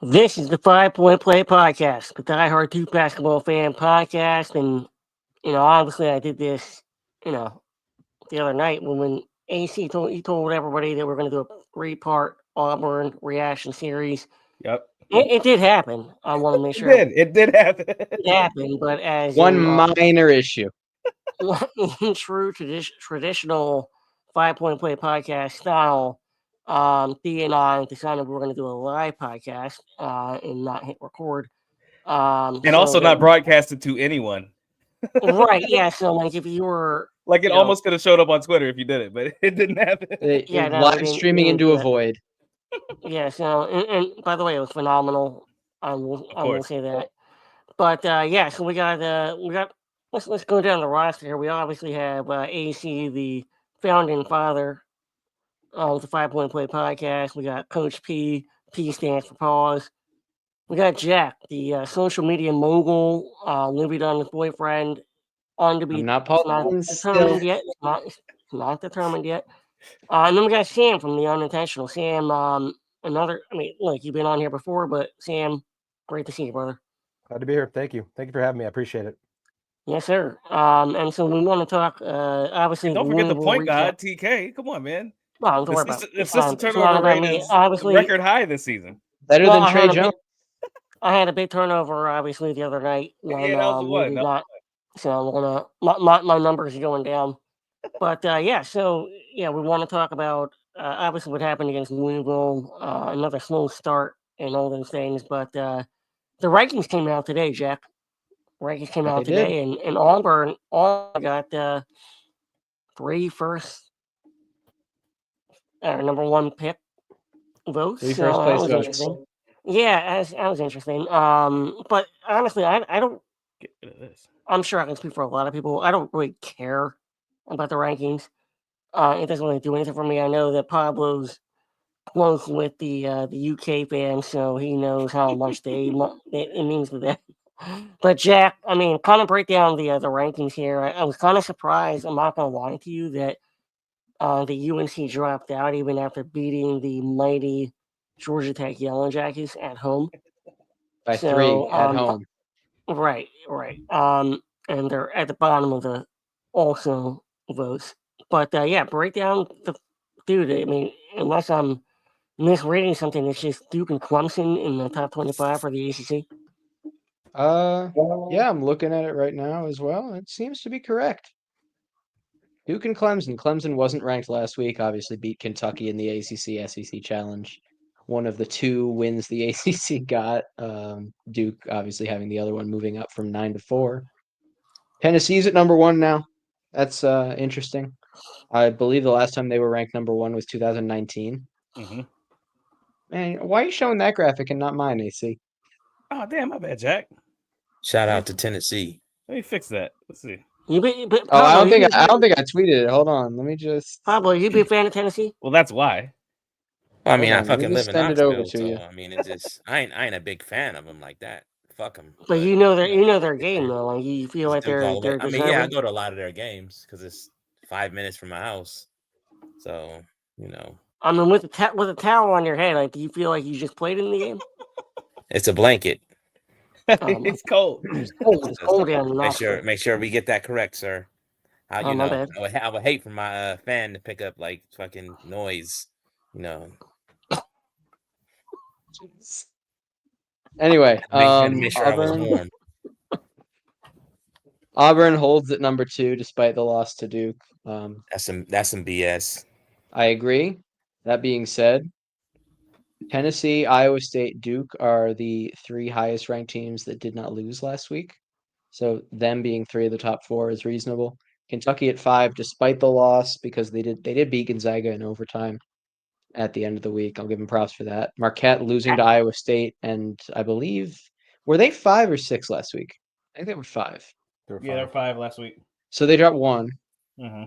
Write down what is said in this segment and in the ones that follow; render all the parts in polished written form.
This is the 5 Point Play Podcast, the Die Hard 2 basketball fan podcast. And, obviously I did this, you know, the other night when AC told everybody that we're going to do a 3-part Auburn reaction series. Yep. It did happen. I want to make It sure did. It did happen. it happened, but as One in, minor issue. in true traditional 5 Point Play podcast style, Thea and I decided we were going to do a live podcast and not hit record. And so also that not broadcasted to anyone. right, yeah. So like if you were Like it you almost could have showed up on Twitter if you did it, but it didn't happen. Yeah, no, we live didn't- streaming we didn't into do a that. void. Yeah, so and by the way, it was phenomenal. I will course. say that. But yeah, so we got let's go down the roster here. We obviously have AC, the founding father of the 5 Point Play podcast. We got Coach P. P stands for pause. We got Jack, the social media mogul, living on his boyfriend, on to be I'm not it's pausing still. determined yet. It's not determined yet. And then we got Sam from the Unintentional. Sam, look, you've been on here before, but Sam, great to see you, brother. Glad to be here. Thank you. Thank you for having me. I appreciate it. Yes, sir. And so we want to talk, obviously, And don't forget the Louisville point recap. guard, TK. Come on, man. Well, don't worry about it. The It's not assistant turnover about rate me. is Obviously, record high this season. Better well, than I Trey had a Jones. I had a big turnover, obviously, the other night when Yeah, that was the we one. did That not. So I'm gonna my numbers are going down. But yeah, so yeah, we want to talk about obviously what happened against Louisville, another slow start and all those things. But the rankings came out today, Jack. Rankings came out They did. today, and Auburn got 3 first number 1 pick votes. 3 So first that place was votes. interesting. Yeah, that was interesting. But honestly, I don't. Get rid of this. I'm sure I can speak for a lot of people. I don't really care about the rankings. It doesn't really do anything for me. I know that Pablo's close with the UK fans, so he knows how much it means to them. But Jack, I mean, kind of break down the rankings here. I was kind of surprised. I'm not gonna lie to you that the UNC dropped out even after beating the mighty Georgia Tech Yellow Jackets at home. By So, 3 at home. Right. And they're at the bottom of the also votes. But yeah, break down the dude. I mean, unless I'm misreading something, it's just Duke and Clemson in the top 25 for the ACC. Yeah, I'm looking at it right now as well. It seems to be correct. Duke and Clemson. Clemson wasn't ranked last week. Obviously, beat Kentucky in the ACC SEC Challenge. One of the 2 wins the ACC got. Duke obviously having the other one, moving up from 9 to 4. Tennessee's at number 1 now. That's interesting. I believe the last time they were ranked number 1 was 2019. Mm-hmm. Man, why are you showing that graphic and not mine, AC? Oh, damn, my bad, Jack. Shout out to Tennessee. Let me fix that. Let's see. But Oh, I Pablo, don't think I tweeted it. Hold on, let me just. Pablo, you be a fan of Tennessee? Well, that's why. I mean, I Hold on, let me fucking just live in send it over Knoxville, to so you. I mean, it just I ain't a big fan of them like that. Fuck them. But you know their game though. Like you feel like they're I deserving. mean, yeah, I go to a lot of their games because it's 5 minutes from my house. So I mean, with a towel on your head, like, do you feel like you just played in the game? it's a blanket. It's cold. It's cold down in Make Knoxville. sure we get that correct, sir. Oh, my bad. I would hate for my fan to pick up like fucking noise. Anyway, Make sure I was warm. Auburn holds at number 2 despite the loss to Duke. That's some BS. I agree. That being said, Tennessee, Iowa State, Duke are the 3 highest ranked teams that did not lose last week. So them being 3 of the top 4 is reasonable. Kentucky at 5, despite the loss, because they did beat Gonzaga in overtime at the end of the week. I'll give them props for that. Marquette losing to Iowa State, and I believe were they 5 or 6 last week? I think they were 5. They're 5 last week. So they dropped 1. Mm-hmm.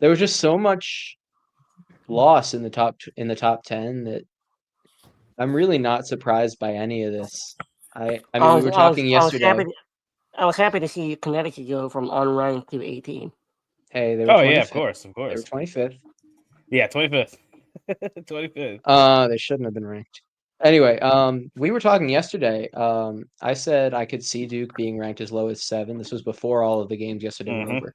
There was just so much loss in the top 10 that I'm really not surprised by any of this. I mean, we were talking yesterday. I was happy to see Connecticut go from unranked to 18. Hey, they were. Oh yeah, of course. They were 25th. Yeah, 25th. 25th. They shouldn't have been ranked. Anyway, we were talking yesterday. I said I could see Duke being ranked as low as 7. This was before all of the games yesterday were over.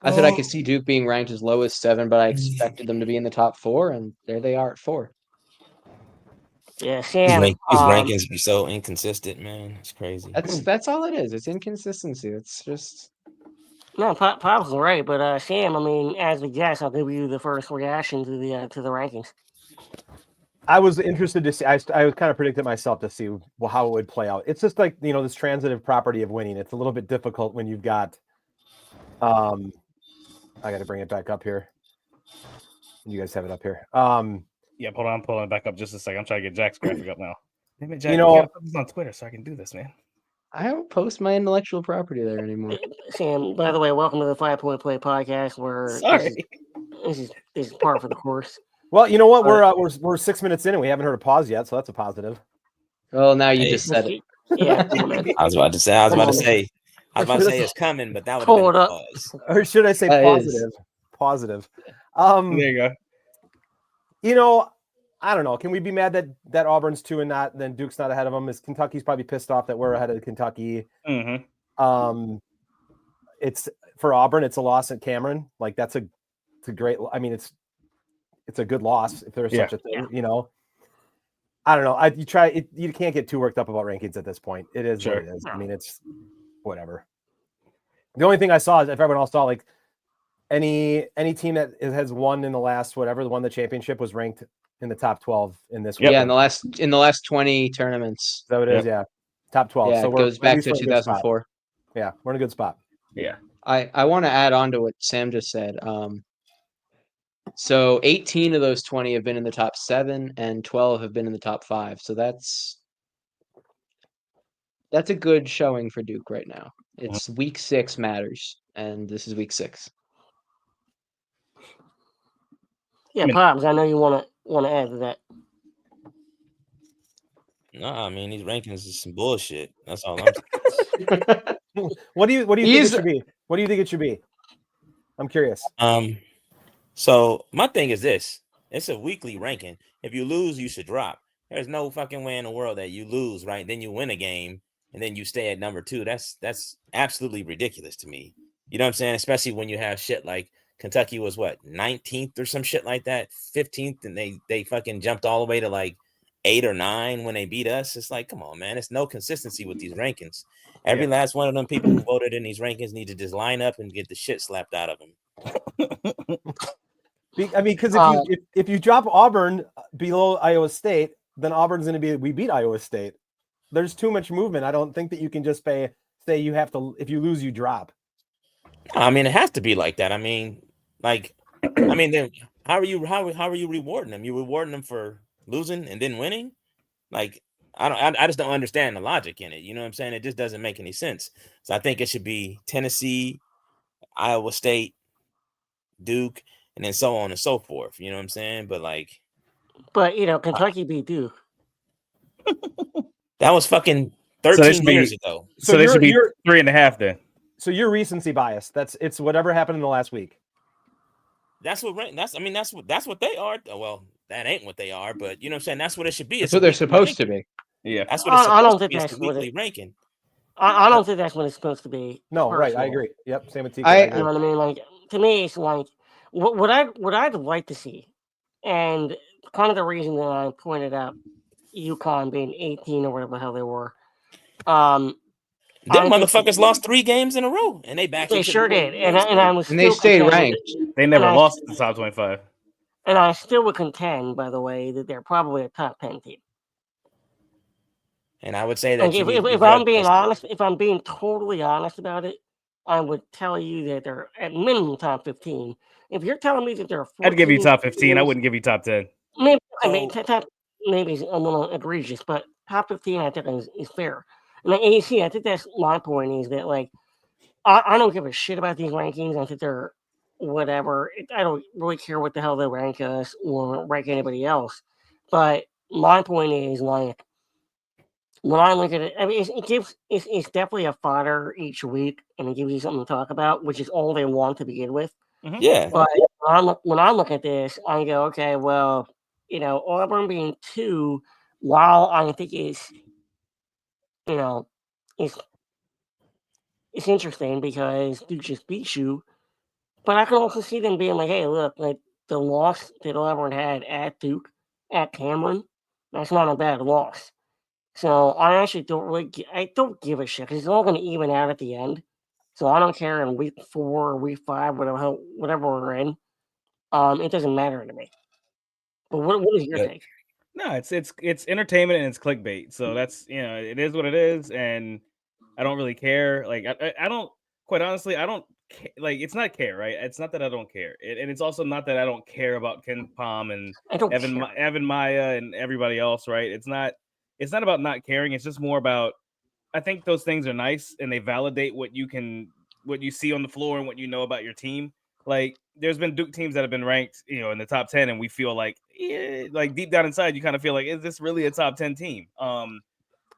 I said I could see Duke being ranked as low as 7, but I expected them to be in the top 4, and there they are at 4. Yeah, His, Sam. his rankings be so inconsistent, man. It's crazy. That's all it is. It's inconsistency. It's just No, Pop's right, but Sam, I mean, as we guess, I'll give you the first reaction to the rankings. I was interested to see. I was kind of predicted myself to see how it would play out. It's just like this transitive property of winning. It's a little bit difficult when you've got. I got to bring it back up here. You guys have it up here. Yeah, hold on, I'm pulling it back up just a second. I'm trying to get Jack's graphic up now. Damn it, Jack, You you know- gotta put this on Twitter so I can do this, man. I don't post my intellectual property there anymore. Sam, by the way, welcome to the 5 Point Play podcast, where Sorry. this is par for the course. Well, you know what? We're 6 minutes in and we haven't heard a pause yet, so that's a positive. Well, now you Hey. just said it. Yeah, come on, man. I was about to say it's coming, but that would have Pull been it a up. pause. Or should I say That positive? Positive. There you go. I don't know. Can we be mad that Auburn's 2 and not then Duke's not ahead of them? Is Kentucky's probably pissed off that we're ahead of Kentucky? Mm-hmm. It's for Auburn. It's a loss at Cameron. Like it's a great. I mean, it's a good loss if there's such a thing. I don't know. You can't get too worked up about rankings at this point. It is what it is. I mean, it's whatever. The only thing I saw is if everyone else saw like any team that has won in the last won the championship was ranked in the top 12 in this. Yeah, in the last 20 tournaments. So it is, yeah. Top 12. Yeah, so it we're goes back at to least we're in a good spot. 2004. Yeah, we're in a good spot. Yeah. I want to add on to what Sam just said. So 18 of those 20 have been in the top 7, and 12 have been in the top 5. So that's a good showing for Duke right now. It's week 6 matters, and this is week 6. Yeah, Pops, I know you want to add to that. No, I mean these rankings is some bullshit. That's all I'm saying. What do you think it should be? What do you think it should be? I'm curious. So my thing is this: it's a weekly ranking. If you lose, you should drop. There's no fucking way in the world that you lose, right? Then you win a game and then you stay at number 2. That's absolutely ridiculous to me. You know what I'm saying? Especially when you have shit like Kentucky was 19th or some shit like that, 15th, and they fucking jumped all the way to like 8 or 9 when they beat us. It's like, come on, man. It's no consistency with these rankings. Every last one of them people who voted in these rankings need to just line up and get the shit slapped out of them. I mean, because if you drop Auburn below Iowa State, then Auburn's going to be we beat Iowa State. There's too much movement. I don't think that you can just say you have to. If you lose, you drop. I mean, it has to be like that. I mean, then how are you rewarding them? You rewarding them for losing and then winning? Like, I just don't understand the logic in it. You know what I'm saying? It just doesn't make any sense. So I think it should be Tennessee, Iowa State, Duke, and then so on and so forth. You know what I'm saying? But Kentucky beat Duke. That was fucking 13 years ago. So they should be 3.5 then. So you're recency bias. It's whatever happened in the last week. That's what they are. Well, that ain't what they are, but you know what I'm saying? That's what it should be. That's what they're supposed to be. Yeah. That's what it's supposed to be. It's the weekly ranking. I don't think that's what it's supposed to be. No, right. I agree. Yep. Same with TK. You know what I mean? Like, to me, it's like what I'd like to see, and kind of the reason that I pointed out UConn being 18 or whatever the hell they were. Them motherfuckers lost 3 games in a row, and they sure did, and they stayed ranked. They never lost the top 25. And I still would contend, by the way, that they're probably a top 10 team. And I would say that if I'm being honest, if I'm being totally honest about it, I would tell you that they're at minimum top 15. If you're telling me that they're 14, I'd give you top 15. I wouldn't give you top 10. Maybe it's a little egregious, but top 15 I think is fair. And you see, I think that's my point is that, like, I don't give a shit about these rankings. I think they're whatever. I don't really care what the hell they rank us or rank anybody else. But my point is, like, when I look at it, I mean, it's definitely a fodder each week, and it gives you something to talk about, which is all they want to begin with. Mm-hmm. Yeah. But when I look at this, I go, okay, well, Auburn being 2 while I think it's it's interesting because Duke just beat you, but I can also see them being like, hey, look, like the loss that Auburn had at Duke, at Cameron, that's not a bad loss. So I actually I don't give a shit because it's all going to even out at the end. So I don't care in week 4 or week 5, whatever we're in. It doesn't matter to me. But what is your Yeah. take? No, it's entertainment and it's clickbait. So that's it is what it is, and I don't really care. Like I don't, quite honestly, I don't like. It's not care, right? It's not that I don't care, and it's also not that I don't care about Ken Palm and I don't care. Evan Maya and everybody else, right? It's not about not caring. It's just more about, I think those things are nice and they validate what you see on the floor and what you know about your team. Like there's been Duke teams that have been ranked, in the top 10, and we feel like, like deep down inside, you kind of feel like, is this really a top 10 team? Oh,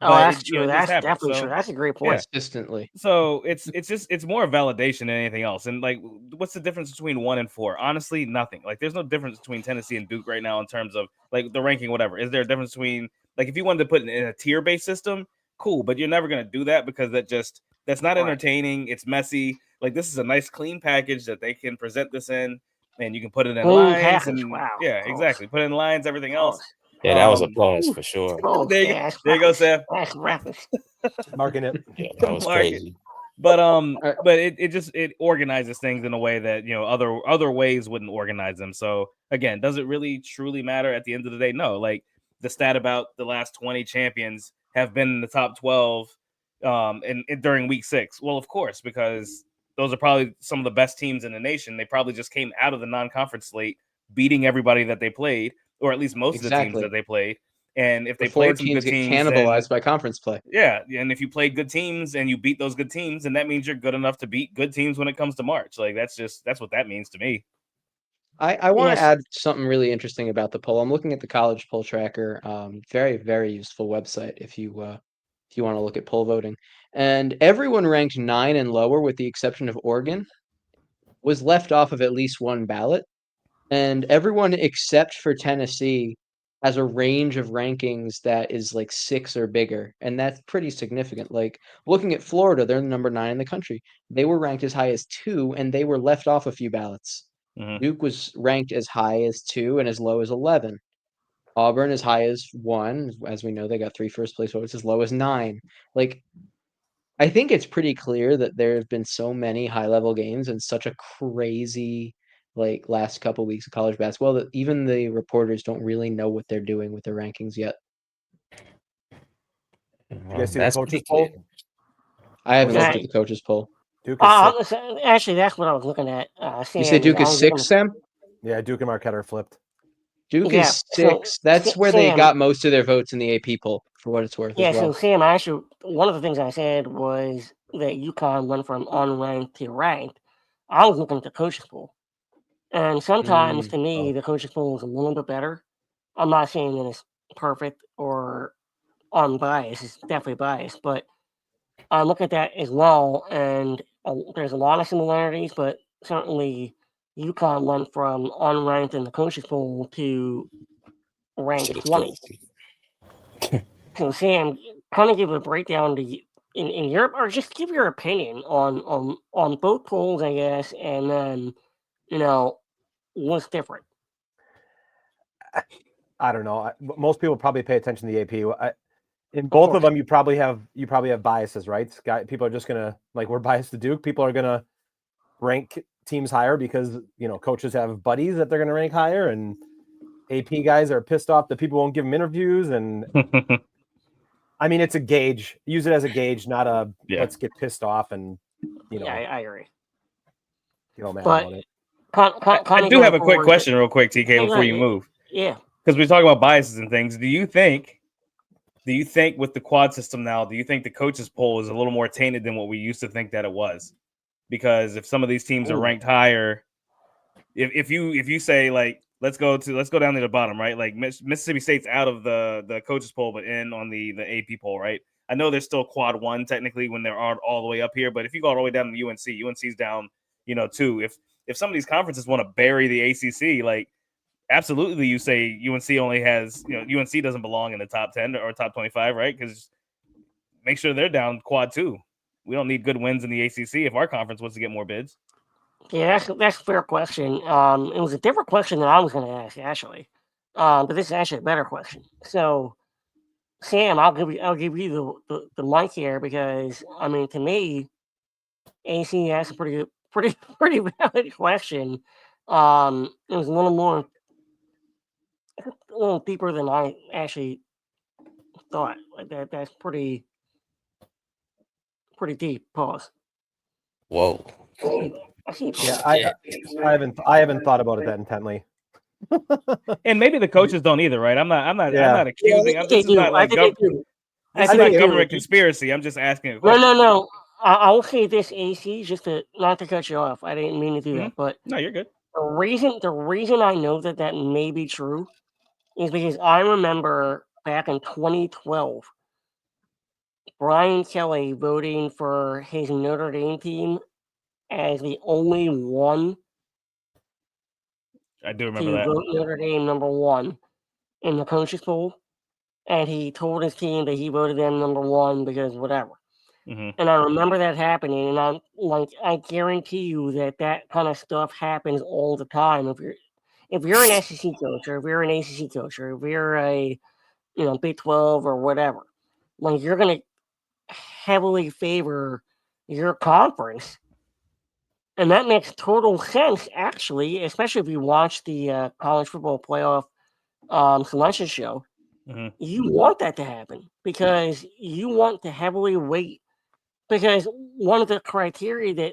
But that's true. it just That's happens. definitely true. So That's a great yeah. point. Consistently. So it's more a validation than anything else. And like, what's the difference between 1 and 4? Honestly, nothing. Like, there's no difference between Tennessee and Duke right now in terms of like the ranking, whatever. Is there a difference between, like, if you wanted to put it in a tier-based system, cool, but you're never gonna do that because that's not Right. entertaining. It's messy. Like, this is a nice clean package that they can present this in, and you can put it in Clean lines package. and Wow. yeah, Pause. exactly. Put it in lines, everything else. Pause. Yeah, that was a Um, pause for sure. Oh, there you yeah, go, Seth. That's rappers. Marking it. Yeah, that was Mark it. crazy. But right. but it organizes things in a way that other ways wouldn't organize them. So again, does it really truly matter at the end of the day? No. Like the stat about the last 20 champions have been in the top 12 and during week 6. Well, of course, because those are probably some of the best teams in the nation. They probably just came out of the non-conference slate beating everybody that they played, or at least most of the teams that Exactly. they played. And if they Before played some teams good get teams, then cannibalized by conference play. yeah, and if you played good teams and you beat those good teams, then that means you're good enough to beat good teams when it comes to March. Like that's what that means to me. I want to Yes. add something really interesting about the poll. I'm looking at the college poll tracker. Very, very useful website if you want to look at poll voting. And everyone ranked 9 and lower, with the exception of Oregon, was left off of at least one ballot. And everyone except for Tennessee has a range of rankings that is like 6 or bigger, and that's pretty significant. Like looking at Florida, they're number 9 in the country. They were ranked as high as 2, and they were left off a few ballots. Mhm. Duke was ranked as high as 2 and as low as 11. Auburn as high as 1. As we know, they got 3 first place votes, as low as 9. Like, I think it's pretty clear that there have been so many high-level games and such a crazy, like, last couple weeks of college basketball that even the reporters don't really know what they're doing with their rankings yet. You guys see the That's coaches pretty poll? clear. I haven't looked Okay. at the coaches poll. Duke is 6. Actually, that's what I was looking at. You say Duke is 6, Sam? Yeah, Duke and Marquette are flipped. Duke Yeah, is so 6. That's where they Sam, got most of their votes in the AP poll, for what it's worth, yeah, as so well. Sam, actually, one of the things I said was that UConn went from unranked to ranked. I was looking at the coaches pool, and sometimes to me, the coaches pool is a little bit better. I'm not saying that it's perfect or unbiased; it's definitely biased, but I look at that as well, and there's a lot of similarities, but certainly UConn went from unranked in the coaches pool to ranked Shit is 20. crazy. So Sam, kind of give a breakdown in Europe, or just give your opinion on both polls, I guess, and then what's different. I don't know. Most people probably pay attention to the AP. In Of both of course. them, you probably have biases, right? People are just gonna, like, we're biased to Duke. People are gonna rank teams higher because coaches have buddies that they're gonna rank higher, and AP guys are pissed off that people won't give them interviews. And I mean, it's a gauge. Use it as a gauge, not a let's get pissed off and Yeah, I agree. get all mad But about it. I do have a quick question, real quick, TK, before you move. Yeah, because we're talking about biases and things. Do you think with the quad system now, do you think the coaches poll is a little more tainted than what we used to think that it was? Because if some of these teams are ranked higher, if you say, like, let's go down to the bottom, right? Like Mississippi State's out of the coaches poll, but in on the AP poll, right? I know there's still quad 1 technically when they're all the way up here, but if you go all the way down to UNC's down, 2. If some of these conferences want to bury the ACC, like, absolutely you say UNC only has, UNC doesn't belong in the top 10 or top 25, right? Because make sure they're down quad 2. We don't need good wins in the ACC if our conference wants to get more bids. Yeah, that's a fair question. It was a different question than I was going to ask, actually. But this is actually a better question. So, Sam, I'll give you the mic here because I mean, to me, AC asked a pretty valid question. It was a little deeper than I actually thought. Like that's pretty deep. Pause. Whoa. I see. Yeah, Shit. I haven't thought about it that intently. And maybe the coaches don't either, right? I'm not Yeah. accusing. This is not like this is not government conspiracy. I'm just asking a question. No. I will say this, AC, just to not to cut you off. I didn't mean to do that, but no, you're good. The reason I know that may be true is because I remember back in 2012, Brian Kelly voting for his Notre Dame team as the only one. I do remember to that. vote Notre Dame number 1 in the coaches poll, and he told his team that he voted them number 1 because whatever. Mm-hmm. And I remember that happening, and I'm like, I guarantee you that kind of stuff happens all the time. If you're an SEC coach, or if you're an ACC coach, or if you're a Big 12 or whatever, like you're gonna heavily favor your conference, and that makes total sense, actually, especially if you watch the college football playoff selection show. Mm-hmm. You want that to happen because you want to heavily weight. Because one of the criteria that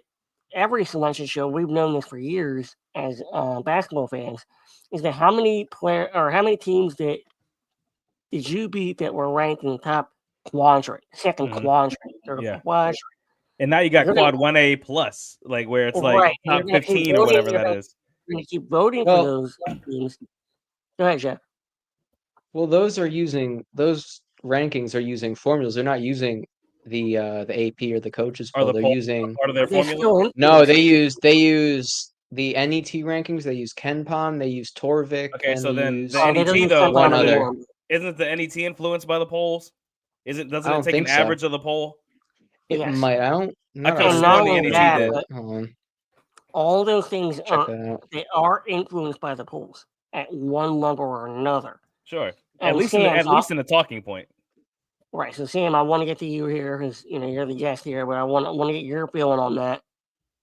every selection show, we've known this for years as basketball fans, is that how many teams that did you beat that were ranked in the top quadrant, second quadrant, or quadrant. And now you got quad 1A plus, like where it's like top 15 or whatever that is. You're going to keep voting for those teams. Go ahead, Jeff. Well, those rankings are using formulas. They're not using the AP or the coaches poll. They're using part of their formula. No, they use the NET rankings. They use KenPom. They use Torvik. Okay, so then use the NET though, one other. Isn't the NET influenced by the polls? Doesn't it take an so. average of the poll? It might. I could have sworn the NET did. Hold on. All those things are influenced by the polls at one level or another. Sure. And at least in the talking point. Right. So Sam, I want to get to you here because you're the guest here, but I want to get your feeling on that.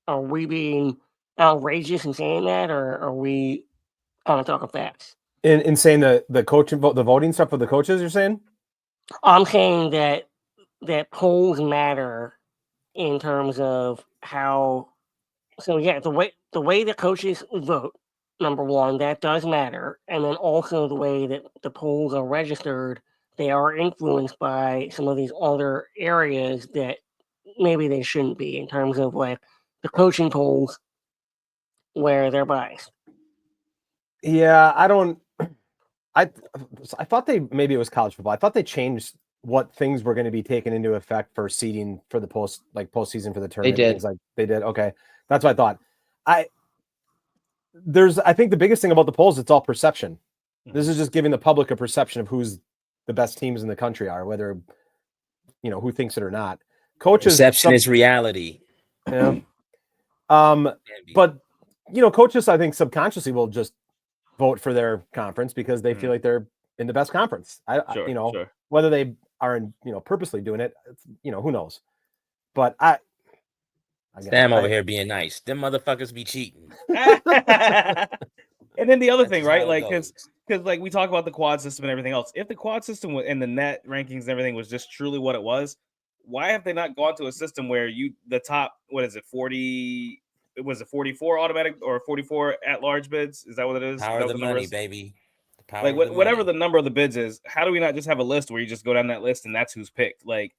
Are we being outrageous in saying that, or are we kind of talking facts? In saying the coaching vote, the voting stuff for the coaches, you're saying? I'm saying that polls matter in terms of how. So yeah, the way the coaches vote, number one, that does matter, and then also the way that the polls are registered, they are influenced by some of these other areas that maybe they shouldn't be in terms of like the coaching polls where they're biased. Yeah, I thought maybe it was college football. I thought they changed what things were going to be taken into effect for seeding for the postseason for the tournament. They did. Things like they did. Okay. That's what I thought. I think the biggest thing about the polls, it's all perception. This is just giving the public a perception of who's the best teams in the country are, whether, who thinks it or not. Coaches. Perception is reality. Yeah. But, coaches, I think subconsciously will just vote for their conference because they feel like they're in the best conference. Sure. Whether they are purposely doing it, who knows? But Sam over here being nice. Them motherfuckers be cheating. And then the other thing, right? Like, because like we talk about the quad system and everything else. If the quad system and the net rankings and everything was just truly what it was, why have they not gone to a system where the top, 40? Was it 44 automatic or 44 at large bids? Is that what it is? Power of the money, baby. Like whatever the number of the bids is, how do we not just have a list where you just go down that list and that's who's picked? Like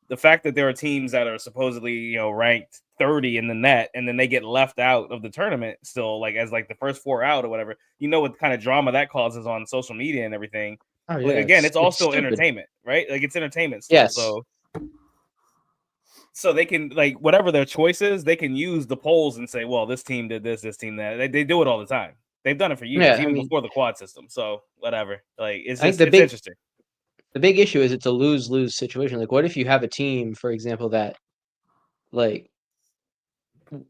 the fact that there are teams that are supposedly ranked 30 in the net and then they get left out of the tournament still, like as like the first 4 out or whatever. What kind of drama that causes on social media and everything. Oh, yeah, like, again, it's also entertainment, right? Like it's entertainment still. Yes. So they can, like, whatever their choice is, they can use the polls and say, well, this team did this team that. They do it all the time. They've done it for years, Yeah, I even mean- before the quad system. So whatever. Like it's I think just it's interesting. The big issue is it's a lose-lose situation. Like, what if you have a team, for example, that like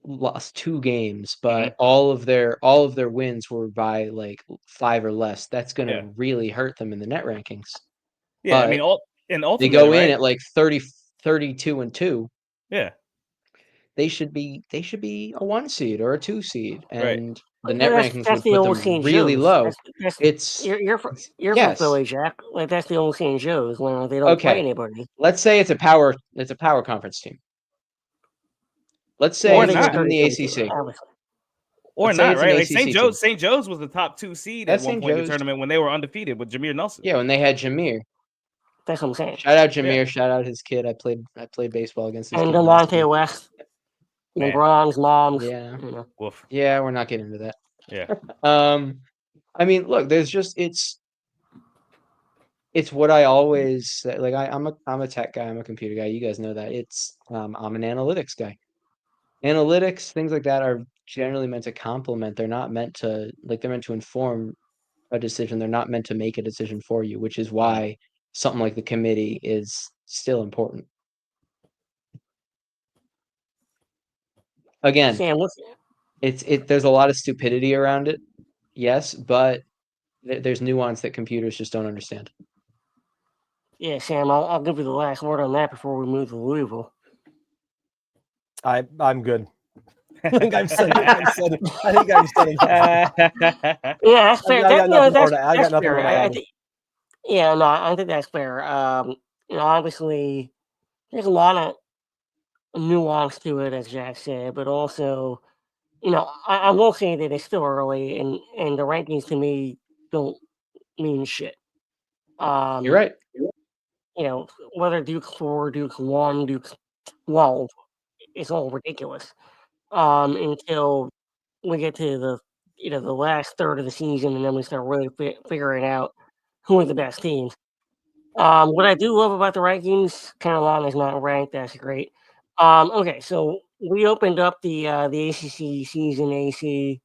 lost 2 games, but all of their wins were by like 5 or less? That's going to really hurt them in the net rankings. Yeah, But I mean, they ultimately, go in right? at like 32-2. Yeah, They should be a 1 seed or a 2 seed, right. and the But net that's rankings that's would the put old them St. really Joe's. low. That's It's you're from yes. Philly, Jack. Like that's the old St. Joe's when they don't play Okay. anybody. Let's say it's a power conference team. Let's say Or Or they it's get not. in the 32, ACC. obviously. Or Let's say not, it's an right? Like ACC team. St. Joe's was the top 2 seed That's at one St. point in the Joe's. tournament when they were undefeated with Jameer Nelson. Yeah, when they had Jameer. That's what I'm saying. Shout out Jameer. Shout out his kid. I played baseball against his And kid last Delonte year. West, Man. LeBron's moms. Yeah. You know. Woof. Yeah, we're not getting into that. Yeah. I mean, look, there's just it's what I always say. Like I'm a tech guy. I'm a computer guy. You guys know that. I'm an analytics guy. Analytics, things like that are generally meant to complement. They're not meant to they're meant to inform a decision. They're not meant to make a decision for you, which is why something like the committee is still important. Again, Sam, there's a lot of stupidity around it. Yes, but there's nuance that computers just don't understand. yeah, Sam, I'll give you the last word on that before we move to Louisville. I'm good. I think I've said it. I think I've said it. Yeah, that's fair. I got nothing more to That's nothing fair. more to add. Yeah, no, I think that's fair. Obviously, there's a lot of nuance to it, as Jack said, but also, I will say that it's still early, and the rankings to me don't mean shit. You're right. Whether Duke's 4, Duke's 1, Duke's 12, it's all ridiculous. Until we get to the last third of the season, and then we start really figuring out who are the best teams. What I do love about the rankings, Carolina's not ranked. That's great. Okay, so we opened up the ACC season AC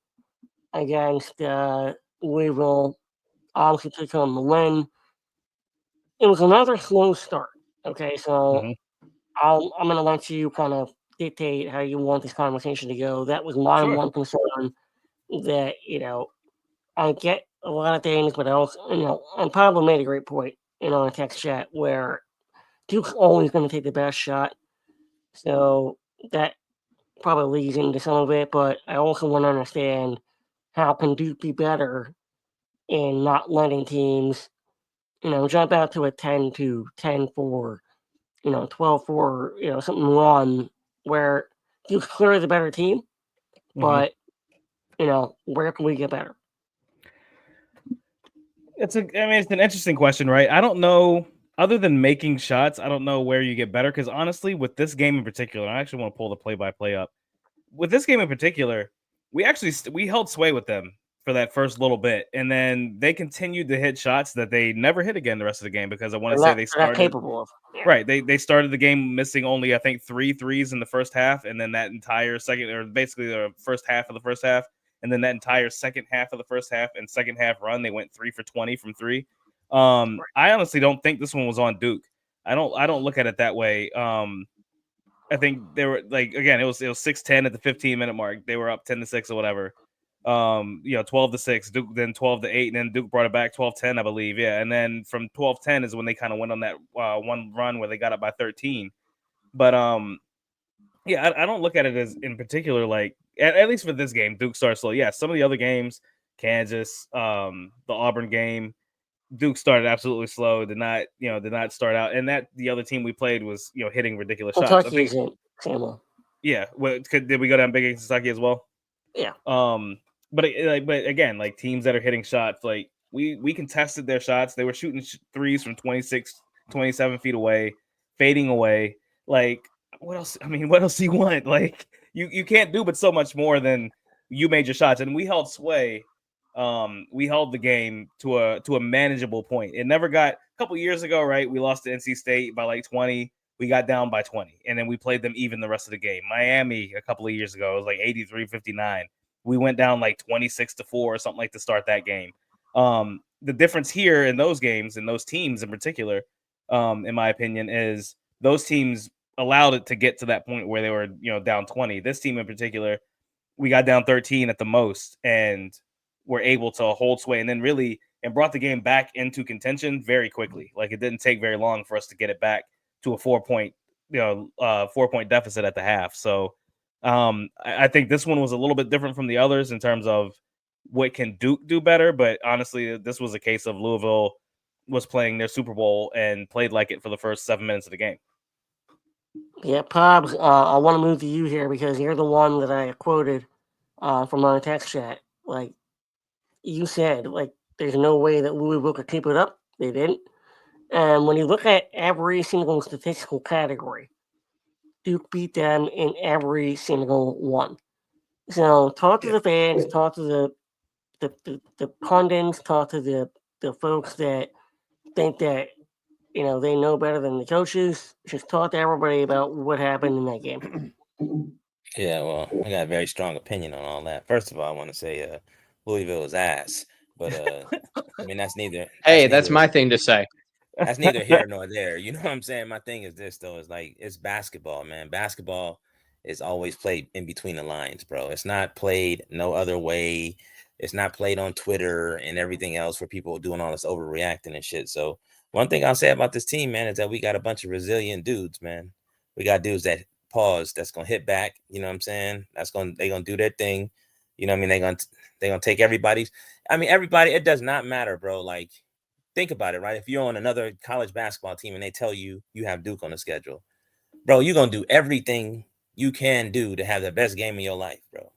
against Louisville. Obviously took home the win. It was another slow start. Okay, so I'm going to let you kind of dictate how you want this conversation to go. That was my one concern. That I get a lot of things, but I also and Pablo made a great point in our text chat where Duke's always going to take the best shot. So that probably leads into some of it, but I also want to understand how can Duke be better in not letting teams, jump out to a 10-2, 10-4, 12-4, something run where Duke's clearly the better team, but, where can we get better? It's an interesting question, right? I don't know. Other than making shots, I don't know where you get better. Because honestly, with this game in particular, I actually want to pull the play-by-play up. With this game in particular, we held sway with them for that first little bit, and then they continued to hit shots that they never hit again the rest of the game. Because I want to say they started capable of. Yeah. Right. They started the game missing only, I think, 3 threes in the first half, and then that entire second, or basically the first half of the first half, and then that entire second half of the first half and second half run, they went 3 for 20 from 3. I honestly don't think this one was on Duke. I don't look at it that way. I think they were again, it was 6-10 at the 15-minute mark. They were up 10-6 or whatever. 12-6, Duke, then 12-8, and then Duke brought it back 12-10, I believe. Yeah. And then from 12-10 is when they kind of went on that one run where they got up by 13. But yeah, I don't look at it as in particular, at least for this game, Duke starts slow. Yeah, some of the other games, Kansas, the Auburn game, Duke started absolutely slow, did not start out. And that the other team we played was, hitting ridiculous shots. Kentucky isn't, Samuel. Yeah. Did we go down big against Kentucky as well? Yeah. But again, teams that are hitting shots, we contested their shots. They were shooting threes from 26, 27 feet away, fading away. What else? I mean, what else do you want? You can't do but so much more than you made your shots. And we held sway. We held the game to a manageable point. It never got a couple years ago, right? We lost to NC State by 20. We got down by 20, and then we played them even the rest of the game. Miami a couple of years ago, it was 83-59. we went down like 26-4 or something like to start that game. The difference here in those games and those teams in particular, in my opinion, is those teams allowed it to get to that point where they were, down 20. This team in particular, we got down 13 at the most and were able to hold sway and then really and brought the game back into contention very quickly. Like it didn't take very long for us to get it back to a 4-point deficit at the half. So I think this one was a little bit different from the others in terms of what can Duke do better. But honestly, this was a case of Louisville was playing their Super Bowl and played like it for the first 7 minutes of the game. Yeah, Pobbs, I want to move to you here because you're the one that I quoted from our text chat. Like you said, like there's no way that Louisville could keep it up. They didn't. And when you look at every single statistical category, Duke beat them in every single one. So talk to the fans, talk to the pundits, talk to the folks that think that they know better than the coaches. Just talk to everybody about what happened in that game. Yeah, well, I got a very strong opinion on all that. First of all, I want to say Louisville is ass, but I mean that's neither. Hey, that's my thing to say. That's neither here nor there. You know what I'm saying? My thing is this though: is like it's basketball, man. Basketball is always played in between the lines, bro. It's not played no other way. It's not played on Twitter and everything else where people are doing all this overreacting and shit. So one thing I'll say about this team, man, is that we got a bunch of resilient dudes, man. We got dudes that pause, that's gonna hit back. You know what I'm saying? They're gonna do their thing. You know what I mean? They're gonna take everybody. It does not matter, bro. Like, think about it, right? If you're on another college basketball team and they tell you you have Duke on the schedule, bro, you're gonna do everything you can do to have the best game of your life, bro.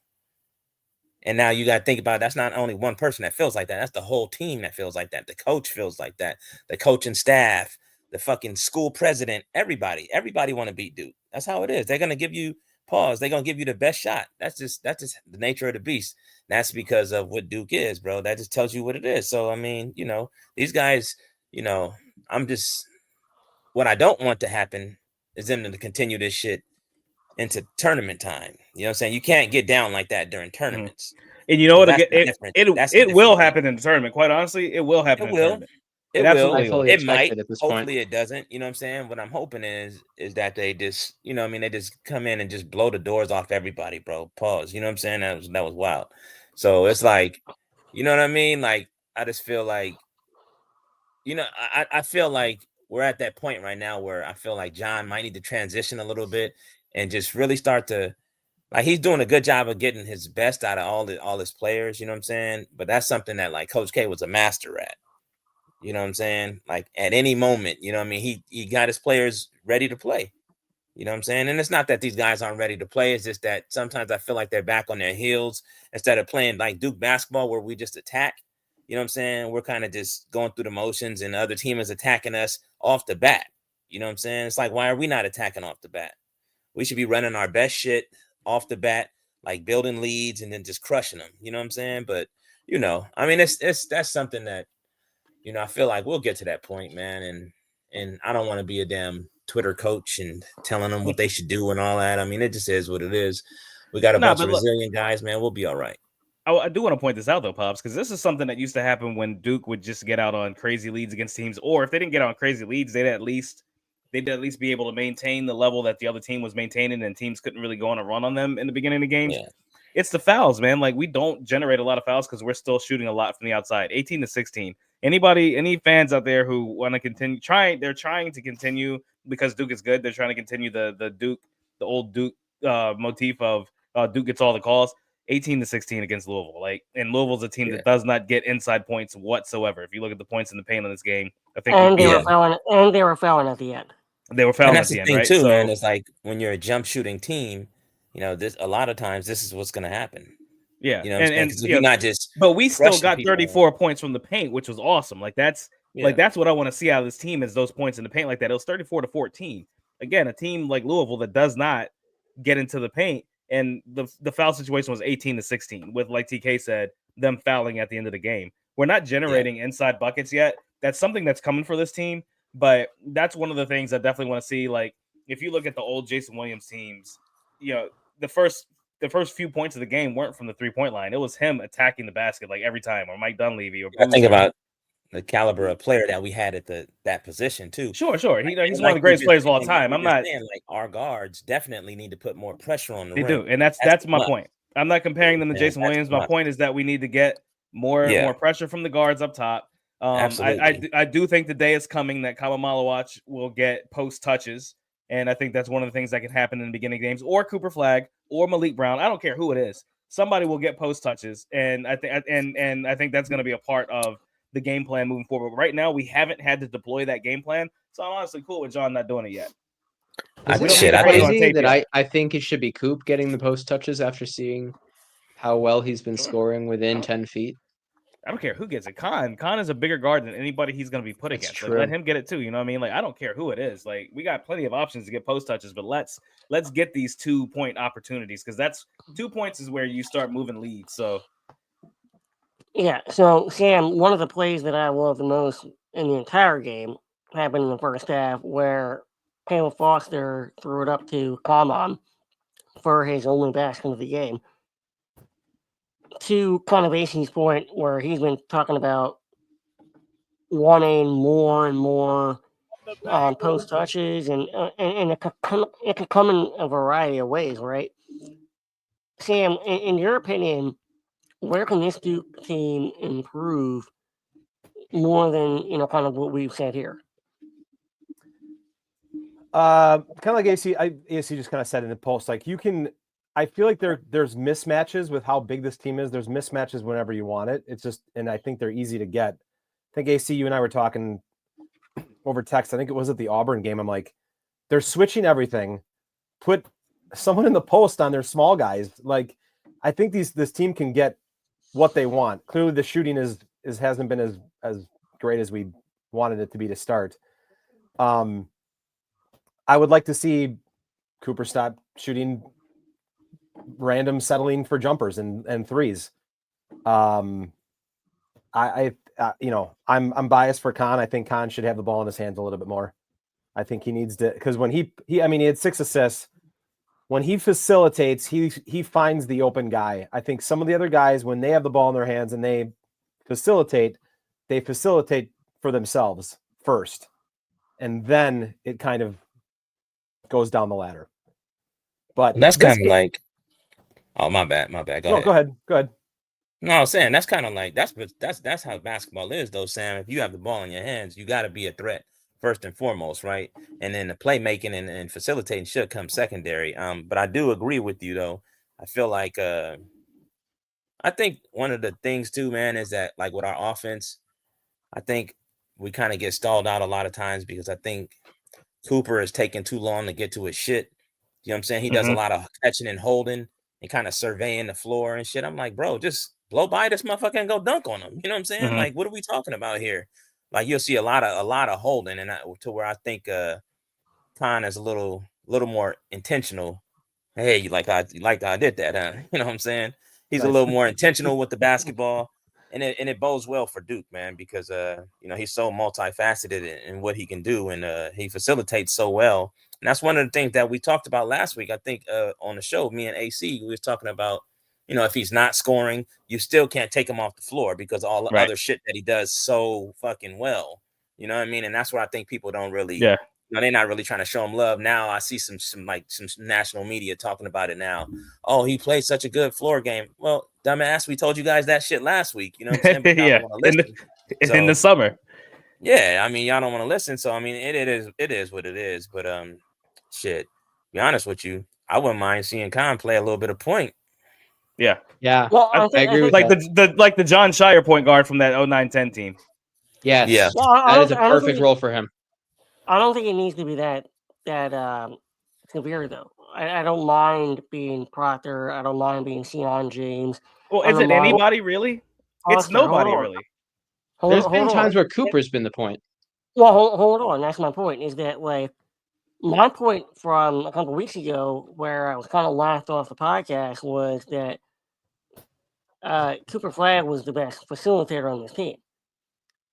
And now you got to think about it, that's not only one person that feels like that. That's the whole team that feels like that. The coach feels like that. The coaching staff, the fucking school president, everybody want to beat Duke. That's how it is. They're gonna give you pause. They're gonna give you the best shot. That's just the nature of the beast. That's because of what Duke is, bro. That just tells you what it is. So I mean, these guys, what I don't want to happen is them to continue this shit into tournament time. You know what I'm saying? You can't get down like that during tournaments. And you know what? It will happen in the tournament. Quite honestly, it will happen in the tournament. It will. It might. At this Hopefully it doesn't. You know what I'm saying? What I'm hoping is that they just, they just come in and just blow the doors off everybody, bro. Pause. You know what I'm saying? That was wild. So it's like, you know what I mean? Like, I just feel like, I feel like we're at that point right now where I feel like John might need to transition a little bit and just really start to, like, he's doing a good job of getting his best out of all his players, you know what I'm saying? But that's something that, like, Coach K was a master at. You know what I'm saying? Like, at any moment, you know what I mean? He got his players ready to play. You know what I'm saying? And it's not that these guys aren't ready to play. It's just that sometimes I feel like they're back on their heels instead of playing like Duke basketball where we just attack. You know what I'm saying? We're kind of just going through the motions and the other team is attacking us off the bat. You know what I'm saying? It's like, why are we not attacking off the bat? We should be running our best shit off the bat, like building leads and then just crushing them. You know what I'm saying? But, I mean, that's something that, I feel like we'll get to that point, man. And I don't want to be a damn Twitter coach and telling them what they should do and all that. I mean, it just is what it is. We got a bunch of resilient guys, man. We'll be all right. I do want to point this out, though, Pops, because this is something that used to happen when Duke would just get out on crazy leads against teams. Or if they didn't get out on crazy leads, they'd at least be able to maintain the level that the other team was maintaining, and teams couldn't really go on a run on them in the beginning of games. Yeah. It's the fouls, man. Like, we don't generate a lot of fouls because we're still shooting a lot from the outside. 18-16. Any fans out there who want to continue they're trying to continue because Duke is good. They're trying to continue the old Duke motif of Duke gets all the calls. 18-16 against Louisville. Like, and Louisville's a team that does not get inside points whatsoever. If you look at the points in the paint on this game, I think they were fouling at the end. They were fouling at the end, right? Too, so, man, it's like when you're a jump shooting team, this a lot of times this is what's going to happen. Yeah, and you're not just. But we still got 34 points from the paint, which was awesome. Like that's what I want to see out of this team is those points in the paint like that. It was 34-14. Again, a team like Louisville that does not get into the paint, and the foul situation was 18-16 with, like TK said, them fouling at the end of the game. We're not generating inside buckets yet. That's something that's coming for this team. But that's one of the things I definitely want to see. Like, if you look at the old Jason Williams teams, the first the first few points of the game weren't from the 3-point line. It was him attacking the basket like every time, or Mike Dunleavy, or I think Boozer. about the caliber of player that we had at that position too. Sure. He's one of Like the greatest you just players of all saying- time. you I'm just not. saying, like our guards definitely need to put more pressure on the They rim. do, and that's my enough. point. I'm not comparing them to Yeah, Jason that's Williams. My enough. point is that we need to get more pressure from the guards up top. Absolutely. I do think the day is coming that Kaba Malawach will get post touches, and I think that's one of the things that can happen in the beginning of games. Or Cooper Flagg or Malik Brown. I don't care who it is. Somebody will get post touches, and I think I think that's going to be a part of the game plan moving forward. But right now, we haven't had to deploy that game plan, so I'm honestly cool with John not doing it yet. Is We it don't need to put it on crazy tape that yet. I think it should be Coop getting the post touches after seeing how well he's been scoring within 10 feet? I don't care who gets it. Khan is a bigger guard than anybody he's going to be put That's against. Like, true. let him get it too. You know what I mean? Like, I don't care who it is. Like, we got plenty of options to get post touches, but let's get these 2-point opportunities, because that's 2 points is where you start moving leads. So Yeah, so Sam, one of the plays that I loved the most in the entire game happened in the first half, where Caleb Foster threw it up to Kaman for his only basket of the game. To kind of AC's point, where he's been talking about wanting more and more post touches, and it could come in a variety of ways, right? Sam, in your opinion, where can this Duke team improve more than kind of what we've said here? Kind of like AC just kind of said in the post, like I feel like there's mismatches with how big this team is. There's mismatches whenever you want it. It's just, and I think they're easy to get. I think AC, you and I were talking over text. I think it was at the Auburn game. I'm like, they're switching everything. Put someone in the post on their small guys. Like, I think this team can get what they want. Clearly, the shooting hasn't been as great as we wanted it to be to start. I would like to see Cooper stop shooting random settling for jumpers and threes. I'm biased for Khan. I think Khan should have the ball in his hands a little bit more. I think he needs to, because when he had 6 assists. When he facilitates, he finds the open guy. I think some of the other guys, when they have the ball in their hands and they facilitate for themselves first, and then it kind of goes down the ladder. But that's kind of like, oh, my bad. Go ahead. Go ahead. No, I'm saying that's kind of like that's how basketball is, though, Sam. If you have the ball in your hands, you got to be a threat first and foremost, right? And then the playmaking and facilitating should come secondary. But I do agree with you, though. I feel like I think one of the things too, man, is that like with our offense, I think we kind of get stalled out a lot of times because I think Cooper is taking too long to get to his shit. You know what I'm saying? He does a lot of catching and holding and kind of surveying the floor and shit. I'm like, bro, just blow by this motherfucker and go dunk on him. You know what I'm saying? Like, what are we talking about here? Like, you'll see a lot of holding, and to where I think Khan is a little more intentional. Hey, you like I did that, huh? You know what I'm saying? He's a little more intentional with the basketball, and it bodes well for Duke, man, because he's so multifaceted in what he can do, and he facilitates so well. And that's one of the things that we talked about last week. I think on the show, me and AC, we was talking about, if he's not scoring, you still can't take him off the floor because all the other shit that he does so fucking well. You know what I mean? And that's where I think people don't really, they're not really trying to show him love. Now I see some national media talking about it now. Oh, he played such a good floor game. Well, dumbass, we told you guys that shit last week. You know what I'm saying? But y'all don't want to listen. In the summer. Yeah, I mean, y'all don't want to listen. So I mean, it is what it is. But shit, to be honest with you, I wouldn't mind seeing Khan play a little bit of point. Yeah. Well, I agree with like that. the John Shire point guard from that 09-10 team. Yes. Yeah. Well, That is a perfect role for him. I don't think it needs to be that severe, though. I don't mind being Proctor. I don't mind being Sion James. Well, is it anybody really? It's nobody really. There's been times where Cooper's been the point. Well, hold on. That's my point. Is that like my point from a couple weeks ago, where I was kind of laughed off the podcast, was that Cooper Flagg was the best facilitator on this team,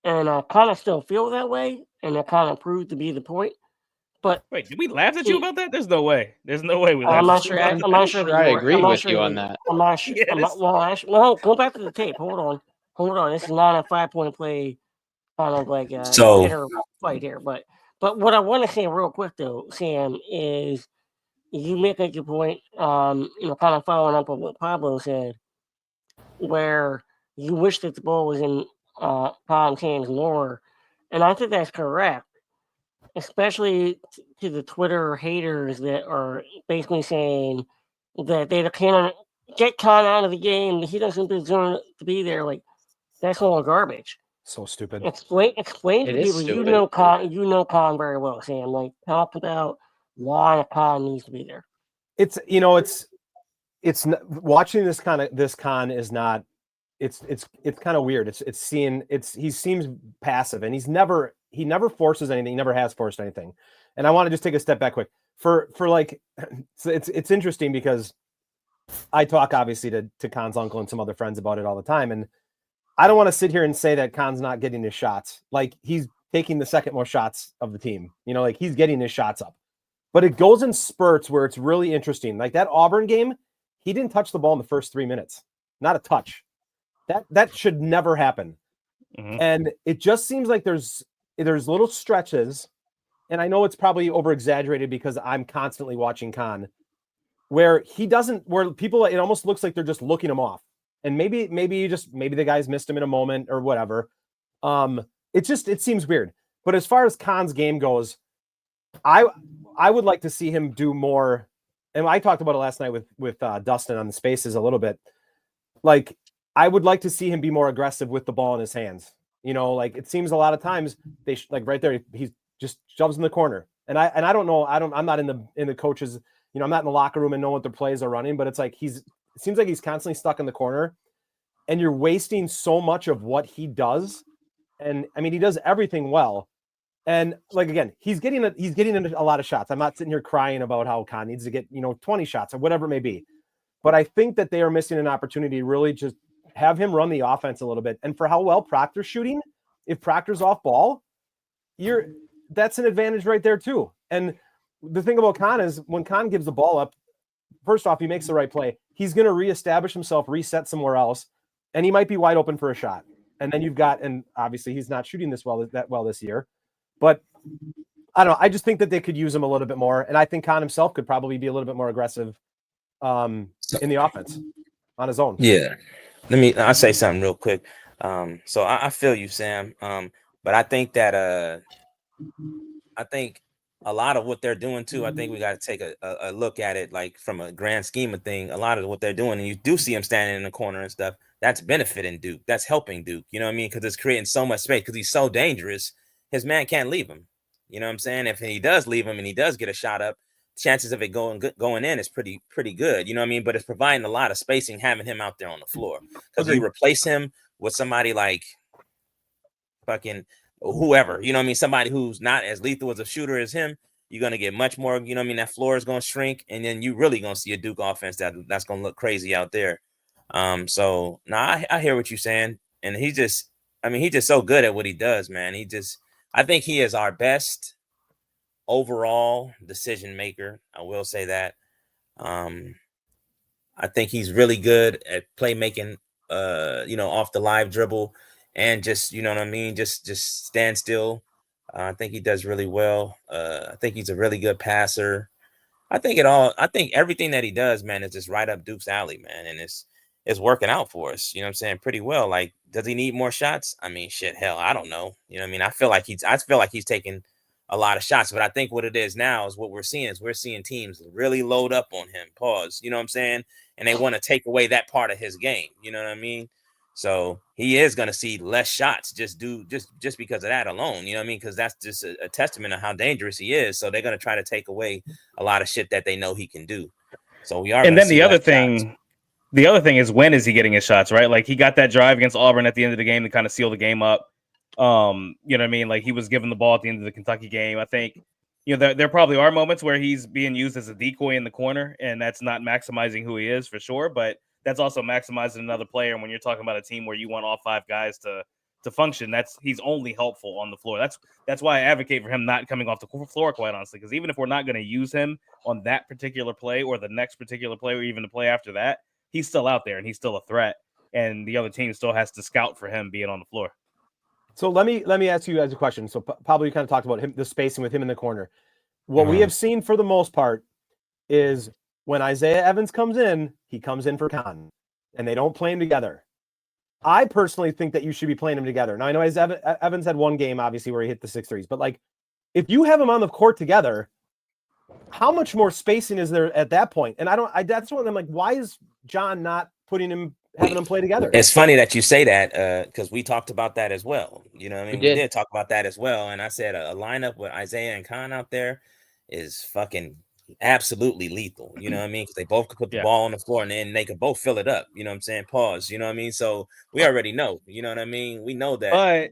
and I kind of still feel that way, and that kind of proved to be the point. But wait, did we laugh at you about that? There's no way. There's no way we I'm laughed not at sure. you. I'm not sure that I you were. agreed I'm not with sure you that on that. I'm not sure. Well, actually, no. Go back to the tape. Hold on. This is not a 5-point play kind of like So inner fight here. But what I want to say real quick though, Sam, is you make a good point. Kind of following up on what Pablo said, where you wish that the ball was in Tom's hands more, and I think that's correct. Especially to the Twitter haters that are basically saying that they can't get Khan out of the game. He doesn't deserve to be there. Like that's all garbage. So stupid. Explain It to is people. stupid. You know Khan very well, Sam. Like talk about why Khan needs to be there. It's watching this con is not. It's kind of weird. He seems passive, and he never forces anything. He never has forced anything. And I want to just take a step back quick for like, so it's interesting because I talk obviously to Khan's uncle and some other friends about it all the time, and I don't want to sit here and say that Khan's not getting his shots. Like he's taking the second most shots of the team. Like he's getting his shots up, but it goes in spurts where it's really interesting. Like that Auburn game, he didn't touch the ball in the first 3 minutes, not a touch. That should never happen. Mm-hmm. And it just seems like there's little stretches, and I know it's probably over exaggerated because I'm constantly watching Khan, where people, it almost looks like they're just looking him off. And maybe the guys missed him in a moment or whatever. It seems weird. But as far as Khan's game goes, I would like to see him do more. And I talked about it last night with Dustin on the Spaces a little bit. Like I would like to see him be more aggressive with the ball in his hands. Like it seems a lot of times they like right there he just shoves in the corner. And I don't know. I'm not in the coaches. I'm not in the locker room and know what their plays are running. But it's like it seems like he's constantly stuck in the corner, and you're wasting so much of what he does. And I mean, he does everything well. And like again, he's getting a lot of shots. I'm not sitting here crying about how Khan needs to get 20 shots or whatever it may be. But I think that they are missing an opportunity to really just have him run the offense a little bit. And for how well Proctor's shooting, if Proctor's off ball, that's an advantage right there too. And the thing about Khan is when Khan gives the ball up, first off, he makes the right play. He's going to reestablish himself, reset somewhere else, and he might be wide open for a shot. And then and obviously he's not shooting that well this year, but I don't know. I just think that they could use him a little bit more. And I think Khan himself could probably be a little bit more aggressive in the offense on his own. Yeah. I'll say something real quick. So I feel you, Sam. But I think that I think a lot of what they're doing too, I think we got to take a look at it like from a grand scheme of thing. A lot of what they're doing, and you do see him standing in the corner and stuff, that's benefiting Duke. That's helping Duke. You know what I mean? Because it's creating so much space because he's so dangerous. His man can't leave him. You know what I'm saying? If he does leave him and he does get a shot up, chances of it going in is pretty good. You know what I mean? But it's providing a lot of spacing having him out there on the floor. Because you replace him with somebody like fucking whoever, you know what I mean? Somebody who's not as lethal as a shooter as him, you're going to get much more, you know what I mean? That floor is going to shrink, and then you really going to see a Duke offense that's going to look crazy out there. So now I hear what you're saying. And he's just so good at what he does, man. I think he is our best overall decision maker. I will say that. I think he's really good at playmaking, off the live dribble and just, you know what I mean? Just stand still. I think he does really well. I think he's a really good passer. I think everything that he does, man, is just right up Duke's alley, man. And it's working out for us. You know what I'm saying? Pretty well. Like, does he need more shots? I mean, shit, hell, I don't know. You know what I mean? I feel like he's taking a lot of shots, but I think what it is now is we're seeing teams really load up on him. Pause. You know what I'm saying? And they want to take away that part of his game. You know what I mean? So he is going to see less shots just because of that alone. You know what I mean? Because that's just a testament of how dangerous he is. So they're going to try to take away a lot of shit that they know he can do. So we are. And then the other thing is, when is he getting his shots, right? Like he got that drive against Auburn at the end of the game to kind of seal the game up. You know what I mean? Like he was given the ball at the end of the Kentucky game. I think, there probably are moments where he's being used as a decoy in the corner, and that's not maximizing who he is for sure. But that's also maximizing another player. And when you're talking about a team where you want all five guys to to function, he's only helpful on the floor. That's why I advocate for him not coming off the floor, quite honestly, because even if we're not going to use him on that particular play or the next particular play or even the play after that, he's still out there and he's still a threat, and the other team still has to scout for him being on the floor. So let me ask you guys a question. So Pablo, you kind of talked about the spacing with him in the corner. What we have seen for the most part is when Isaiah Evans comes in, he comes in for Con, and they don't play him together. I personally think that you should be playing them together. Now, I know Evans had one game, obviously, where he hit the 6 threes, but like, if you have them on the court together, how much more spacing is there at that point? And that's what I'm like, why is John not having them play together? It's funny that you say that because we talked about that as well. You know what I mean? We did talk about that as well. And I said a lineup with Isaiah and Khan out there is fucking absolutely lethal. You know what I mean? Because they both could put the ball on the floor and then they could both fill it up. You know what I'm saying? Pause. You know what I mean? So we already know. You know what I mean? We know that. But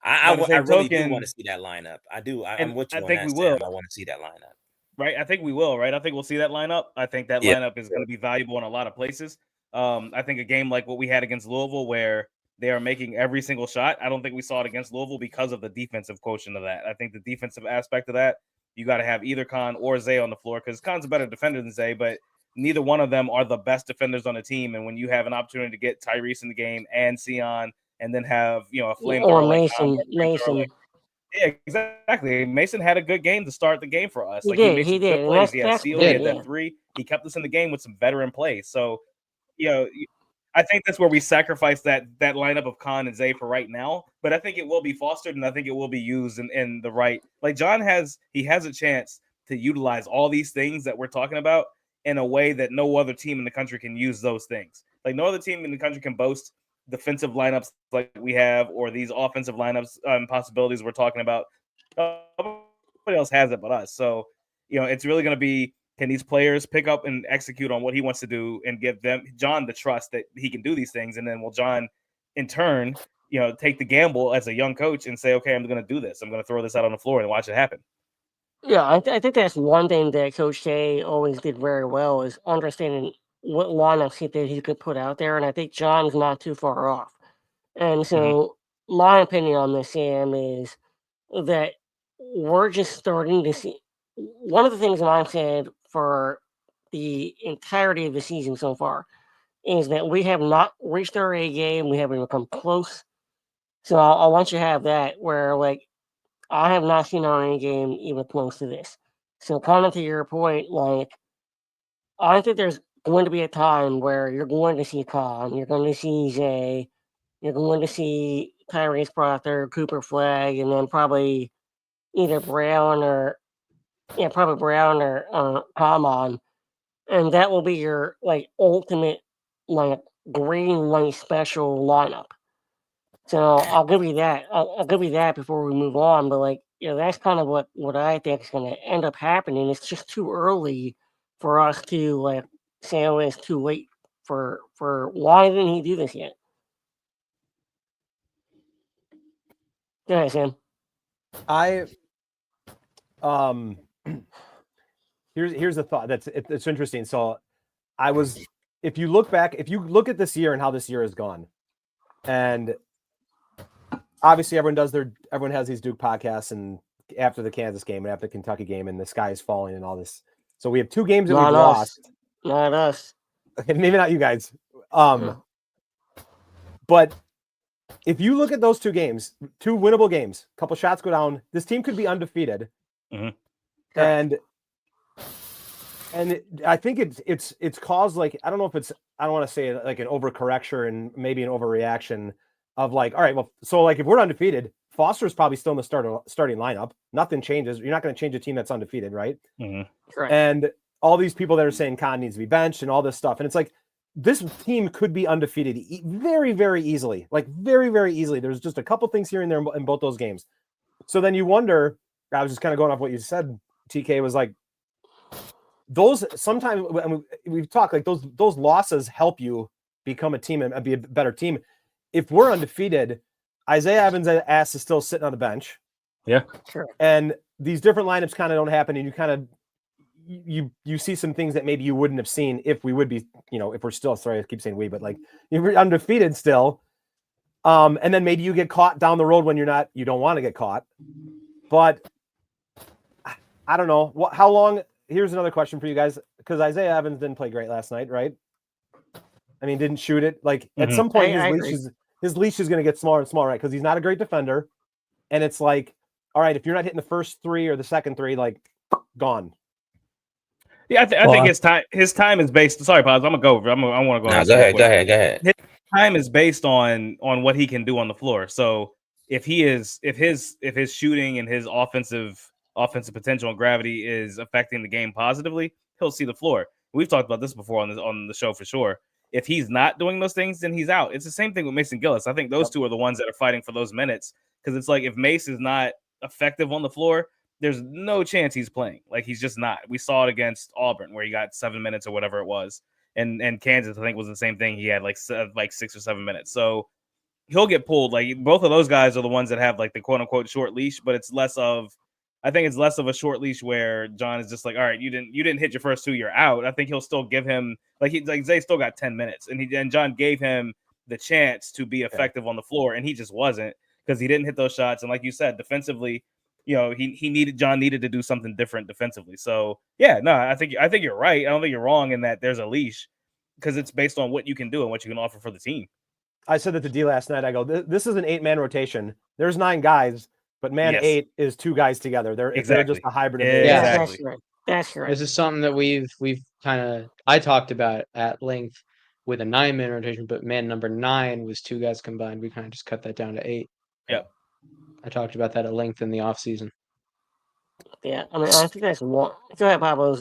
I really do want to see that lineup. I do. I'm with you on think that, we will. Sam. I want to see that lineup. Right. I think we will. Right. I think we'll see that lineup. I think that lineup is going to be valuable in a lot of places. I think a game like what we had against Louisville, where they are making every single shot, I don't think we saw it against Louisville because of the defensive quotient of that. I think the defensive aspect of that, you got to have either Khan or Zay on the floor, because Khan's a better defender than Zay, but neither one of them are the best defenders on the team. And when you have an opportunity to get Tyrese in the game and Sion, and then have a flamethrower or like Mason, Khan, Mason. yeah, exactly. Mason had a good game to start the game for us. He He made some did. good plays. He had That's steal. big, He had that three. He kept us in the game with some veteran plays. So, I think that's where we sacrifice that lineup of Khan and Zay for right now. But I think it will be fostered, and I think it will be used in the right. Like John has a chance to utilize all these things that we're talking about in a way that no other team in the country can use those things. Like no other team in the country can boast defensive lineups like we have, or these offensive lineups possibilities we're talking about. Nobody else has it but us. So, it's really going to be, can these players pick up and execute on what he wants to do and give John the trust that he can do these things? And then will John, in turn, take the gamble as a young coach and say, okay, I'm going to do this. I'm going to throw this out on the floor and watch it happen. Yeah, I think that's one thing that Coach Shea always did very well, is understanding what lineups he could put out there, and I think John's not too far off. And so my opinion on this, Sam, is that we're just starting to see. One of the things that I've said for the entirety of the season so far is that we have not reached our A game. We haven't even come close. So I want you to have that, where like I have not seen our A game even close to this. So kind of to your point, like I think there's going to be a time where you're going to see Khan, you're going to see Zay, you're going to see Tyrese Proctor, Cooper Flag, and then probably either Brown or Common, and that will be your like ultimate like green light special lineup. So I'll give you that. I'll give you that before we move on. But like, that's kind of what I think is going to end up happening. It's just too early for us to like say, oh, it's too late for why didn't he do this yet? Go ahead, Sam. Here's the thought. It's interesting. So if you look at this year and how this year has gone, and obviously everyone has these Duke podcasts, and after the Kansas game and after the Kentucky game, and the sky is falling and all this. So we have 2 games that we've lost. Not us. Maybe not you guys. But if you look at those 2 games, 2 winnable games, a couple shots go down, this team could be undefeated. And I think it's caused, like, I don't want to say like an overcorrection and maybe an overreaction of like, all right, well, so like if we're undefeated, Foster's probably still in the starting lineup. Nothing changes. You're not going to change a team that's undefeated, right? Correct. And all these people that are saying Khan needs to be benched and all this stuff. And it's like, this team could be undefeated very, very easily. Like very, very easily. There's just a couple things here and there in both those games. So then you wonder, I was just kind of going off what you said, TK, was like, those sometimes we've talked like those losses help you become a team and be a better team. If we're undefeated, Isaiah Evans' ass is still sitting on the bench. Yeah. Sure. And these different lineups kind of don't happen, and you kind of you see some things that maybe you wouldn't have seen if we would be, if we're still, sorry, I keep saying we, but like if we're undefeated still, And then maybe you get caught down the road when you don't want to get caught. But I don't know. How long? Here's another question for you guys, because Isaiah Evans didn't play great last night, right? I mean, didn't shoot it. Like at some point, his leash is going to get smaller and smaller, right? Because he's not a great defender. And it's like, all right, if you're not hitting the first 3 or the second 3, like gone. Yeah, I think his time is based. Sorry, Pops, I'm gonna go over. I want to go. No, go ahead. His time is based on what he can do on the floor. So if his shooting and his offensive potential and gravity is affecting the game positively, he'll see the floor. We've talked about this before on the show for sure. If he's not doing those things, then he's out. It's the same thing with Mason Gillis. I think those two are the ones that are fighting for those minutes, because it's like if Mace is not effective on the floor, there's no chance he's playing. Like he's just not. We saw it against Auburn where he got 7 minutes or whatever it was, and Kansas I think was the same thing. He had like 6 or 7 minutes, so he'll get pulled. Like both of those guys are the ones that have like the quote unquote short leash, but it's less of. I think it's less of a short leash where John is just like, all right, you didn't hit your first 2, you're out. I think he'll still give him Zay still got 10 minutes, and John gave him the chance to be effective on the floor, and he just wasn't, because he didn't hit those shots. And like you said, defensively, you know, John needed to do something different defensively. So yeah, no, I think you're right. I don't think you're wrong in that there's a leash, because it's based on what you can do and what you can offer for the team. I said that to D last night. I go, this is an 8-man rotation. There's 9 guys. But 8 is 2 guys together. They're just a hybrid of 8. Yeah, exactly. That's right. This is something that we've I talked about at length with a 9-man rotation, but man number 9 was 2 guys combined. We kind of just cut that down to 8. Yep. I talked about that at length in the offseason. Yeah, I mean, I think that's one. Go ahead, Pablo.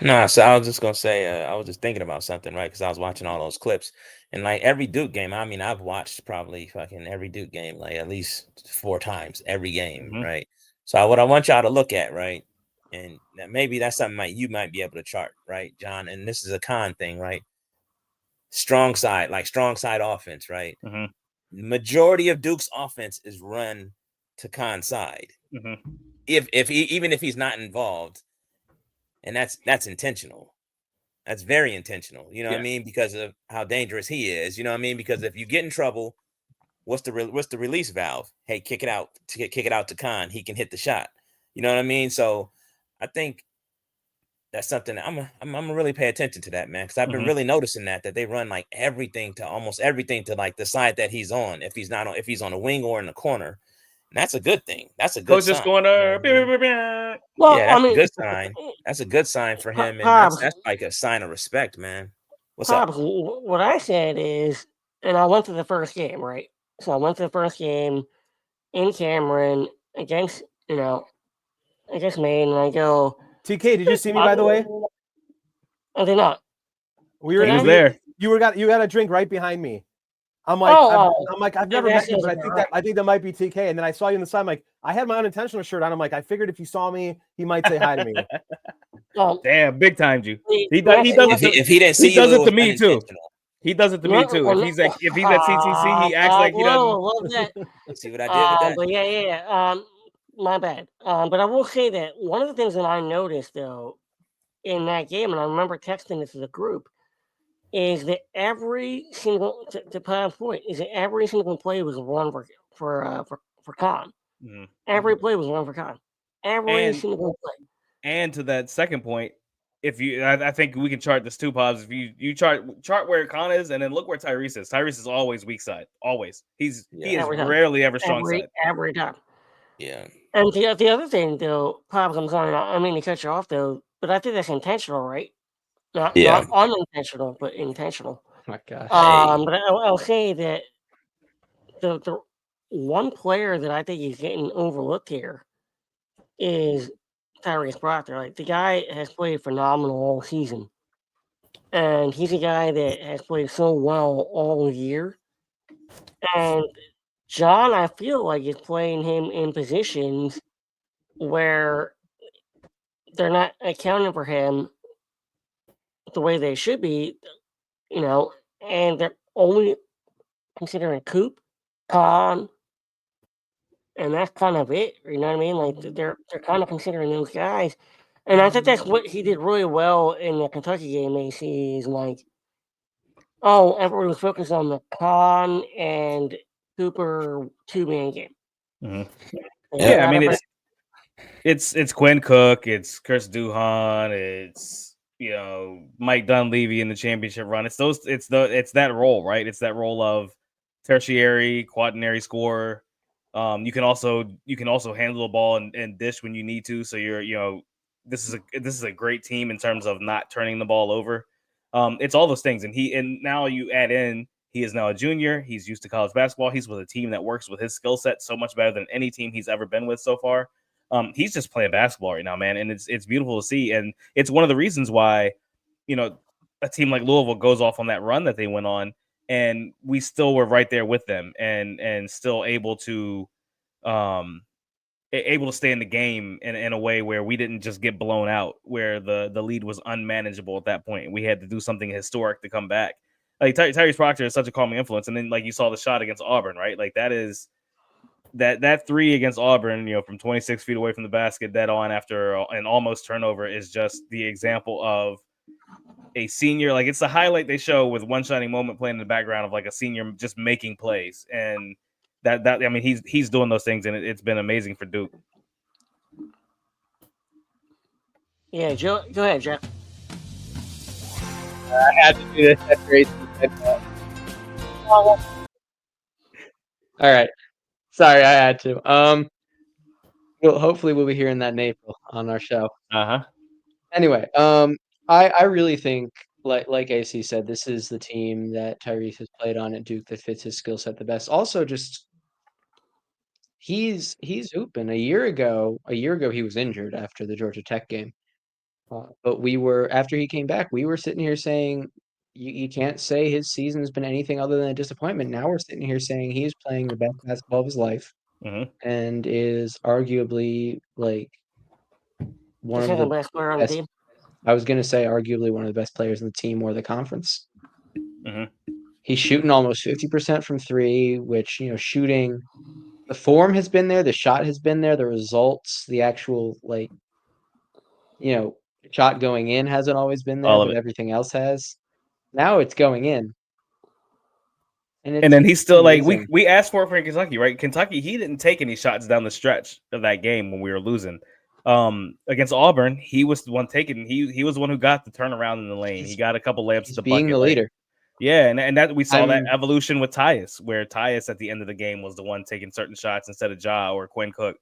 No, so I was just gonna say, I was just thinking about something, right? Because I was watching all those clips, and like every Duke game, I mean, I've watched probably fucking every Duke game like at least 4 times every game, right? So what I want y'all to look at, right, and maybe that's something you might be able to chart, right, John? And this is a con thing, right? Strong side offense, right? The majority of Duke's offense is run to con side. Even if he's not involved. And that's intentional. That's very intentional. You know what I mean? Because of how dangerous he is. You know what I mean? Because if you get in trouble, what's the release valve? Hey, kick it out to Khan. He can hit the shot. You know what I mean? So I think that's something that I'm gonna really pay attention to that, man. Because I've been really noticing that they run like almost everything to like the side that he's on. If he's on a wing or in the corner. And that's a good thing. That's a good sign. Well, yeah, that's a good sign. That's a good sign for him, and that's like a sign of respect, man. What's up? What I said is, and I went to the first game, right? So I went to the first game in Cameron against Maine, and I go, TK, did you see me, by the way? I did not. He was there. You got a drink right behind me. I'm like, I've never met you, but I think that might be TK. And then I saw you in the side. I'm like, I had my unintentional shirt on. I'm like, I figured if he saw me, he might say hi to me. Damn, big timed you. He does if he didn't see he does you, it to me too. He does it to me too. If he's at TTC, he acts like he doesn't. Love that. See what I did with that? But yeah. My bad. But I will say that one of the things that I noticed though in that game, and I remember texting this to the group, is that every single to Pam's point is that every single play was run for Khan. Every play was run for Khan. Every single play. And to that second point, I think we can chart this too, Pops. If you chart where Khan is, and then look where Tyrese is. Tyrese is always weak side. Always. He is rarely ever strong side. Every time. Yeah. And the other thing though, Pops, I'm sorry, I mean to cut you off though, but I think that's intentional, right? Not unintentional, but intentional. Oh my gosh. But I'll say that the one player that I think is getting overlooked here is Tyrese Proctor. Like the guy has played phenomenal all season, and he's a guy that has played so well all year. And John, I feel like, is playing him in positions where they're not accounting for him the way they should be, and they're only considering Coop, Khan, and that's kind of it. You know what I mean? Like they're kind of considering those guys, and I think that's what he did really well in the Kentucky game. AC is like Oh, everyone was focused on the Khan and Cooper 2-man game. Mm-hmm. Yeah, I mean it's Quinn Cook, it's Chris Duhon, it's Mike Dunleavy in the championship run. It's that role, right? It's that role of tertiary, quaternary scorer. You can also handle the ball and dish when you need to. So this is a great team in terms of not turning the ball over. It's all those things, and now you add in he is now a junior. He's used to college basketball. He's with a team that works with his skill set so much better than any team he's ever been with so far. He's just playing basketball right now, man, and it's beautiful to see. And it's one of the reasons why, a team like Louisville goes off on that run that they went on, and we still were right there with them, and still able to stay in the game in a way where we didn't just get blown out, where the lead was unmanageable at that point. We had to do something historic to come back. Like Tyrese Proctor is such a calming influence, and then like you saw the shot against Auburn, right? Like that is. That three against Auburn, from 26 feet away from the basket, dead on after an almost turnover, is just the example of a senior. Like it's the highlight they show with one shining moment playing in the background of like a senior just making plays, and that I mean he's doing those things, and it's been amazing for Duke. Yeah, Joe, go ahead, Jeff. I had to do this after 18 said that. All right. Sorry, I had to. Hopefully we'll be hearing that in April on our show. Anyway, I really think, like AC said, this is the team that Tyrese has played on at Duke that fits his skill set the best. Also, just he's hooping. A year ago he was injured after the Georgia Tech game. But after he came back, we were sitting here saying you can't say his season's been anything other than a disappointment. Now we're sitting here saying he's playing the best basketball of his life, and is arguably like one of the best player on the team. I was gonna say arguably one of the best players in the team or the conference. Mm-hmm. He's shooting almost 50% from three, which shooting, the form has been there, the shot has been there, the results, the actual shot going in hasn't always been there, but everything else has. Now it's going in. And then he's still amazing. Like we asked for it for Kentucky, right? Kentucky, he didn't take any shots down the stretch of that game when we were losing. Against Auburn, he was the one taking. He was the one who got the turnaround in the lane. He got a couple layups at the being bucket. The leader. Yeah, and that we saw that evolution with Tyus, where Tyus at the end of the game was the one taking certain shots instead of Ja or Quinn Cook.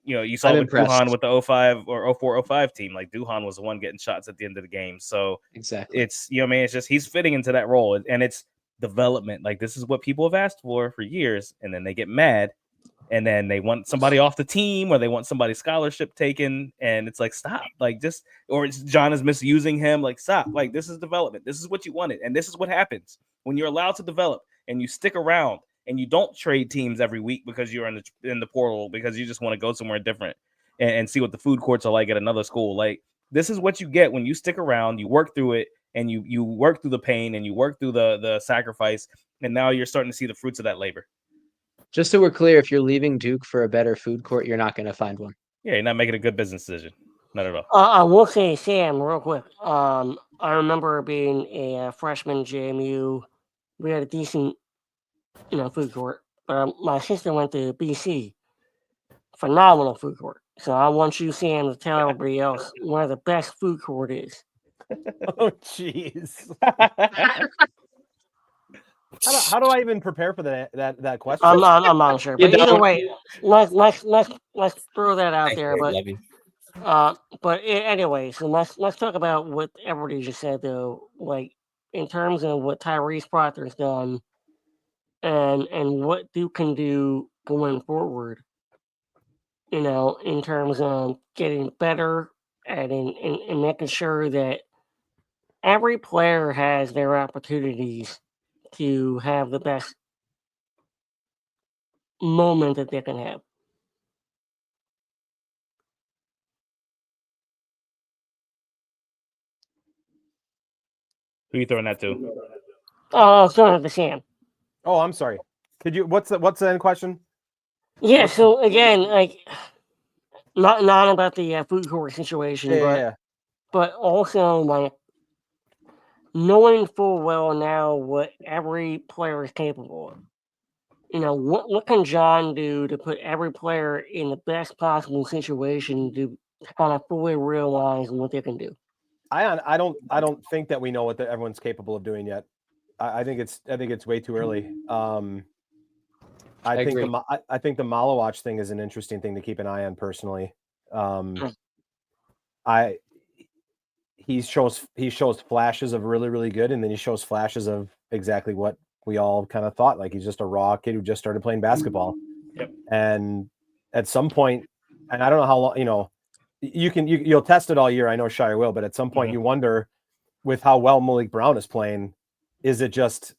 You saw with Duhon with the 05 or 04-05 team. Like Duhon was the one getting shots at the end of the game. So exactly, it's it's just he's fitting into that role, and it's development. Like this is what people have asked for years, and then they get mad, and then they want somebody off the team or they want somebody's scholarship taken, and it's like stop, like just or it's John is misusing him, like stop, like this is development, this is what you wanted, and this is what happens when you're allowed to develop and you stick around and you don't trade teams every week because you're in the portal because you just want to go somewhere different and see what the food courts are like at another school. Like this is what you get when you stick around, you work through it, and you work through the pain and you work through the sacrifice, and now you're starting to see the fruits of that labor. Just so we're clear, if you're leaving Duke for a better food court, you're not going to find one. Yeah, you're not making a good business decision. Not at all. I will say, Sam, real quick. I remember being a freshman JMU. We had a decent, food court. But my sister went to BC. Phenomenal food court. So I want you, Sam, to tell everybody else where the best food court is. Oh, jeez. How do I even prepare for that question? I'm not sure. But either way, let's throw that out there. But anyway, so let's talk about what everybody just said though. Like in terms of what Tyrese Proctor's done, and what Duke can do going forward. In terms of getting better and in making sure that every player has their opportunities to have the best moment that they can have. Who are you throwing that to? Oh, throwing it to Sam. Oh, I'm sorry. Could you? What's the end question? Yeah. So again, like not about the food court situation, but also like knowing full well now what every player is capable of. What can John do to put every player in the best possible situation to kind of fully realize what they can do? I don't think that we know what everyone's capable of doing yet. I think it's way too early. I think the Malawatch thing is an interesting thing to keep an eye on personally. He shows flashes of really, really good, and then he shows flashes of exactly what we all kind of thought. Like he's just a raw kid who just started playing basketball. Yep. And at some point, and I don't know how long, you'll test it all year. I know Shire will, but at some point you wonder with how well Malik Brown is playing, is it just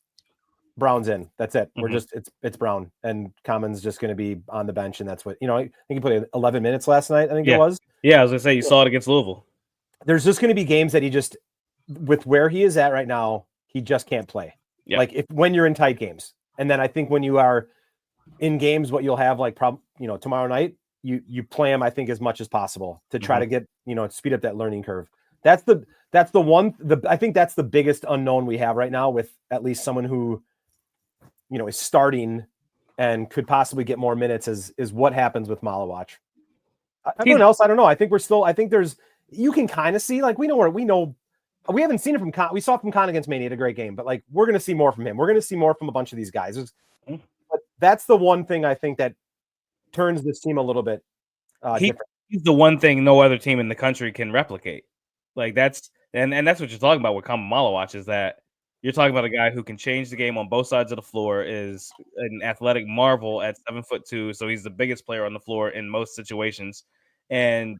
Brown's in? That's it. We're just it's Brown, and Common's just going to be on the bench, and that's what I think he played 11 minutes last night. I think it was. Yeah, I was gonna say you saw it against Louisville. There's just going to be games that he just, with where he is at right now, he just can't play. Yeah. Like when you're in tight games, and then I think when you are in games, what you'll have like tomorrow night, you play him, I think, as much as possible to try to get speed up that learning curve. I think that's the biggest unknown we have right now with at least someone who is starting and could possibly get more minutes is what happens with Malawatch. Everyone else, I don't know. I think you can kind of see, like, we haven't seen it from Con. We saw from Con against Maine. He had a great game, but like, we're going to see more from him. We're going to see more from a bunch of these guys. But that's the one thing I think that turns this team a little bit different. He's the one thing no other team in the country can replicate. Like that's what you're talking about with Common Malawatch, is that you're talking about a guy who can change the game on both sides of the floor, is an athletic marvel at 7'2", so he's the biggest player on the floor in most situations, and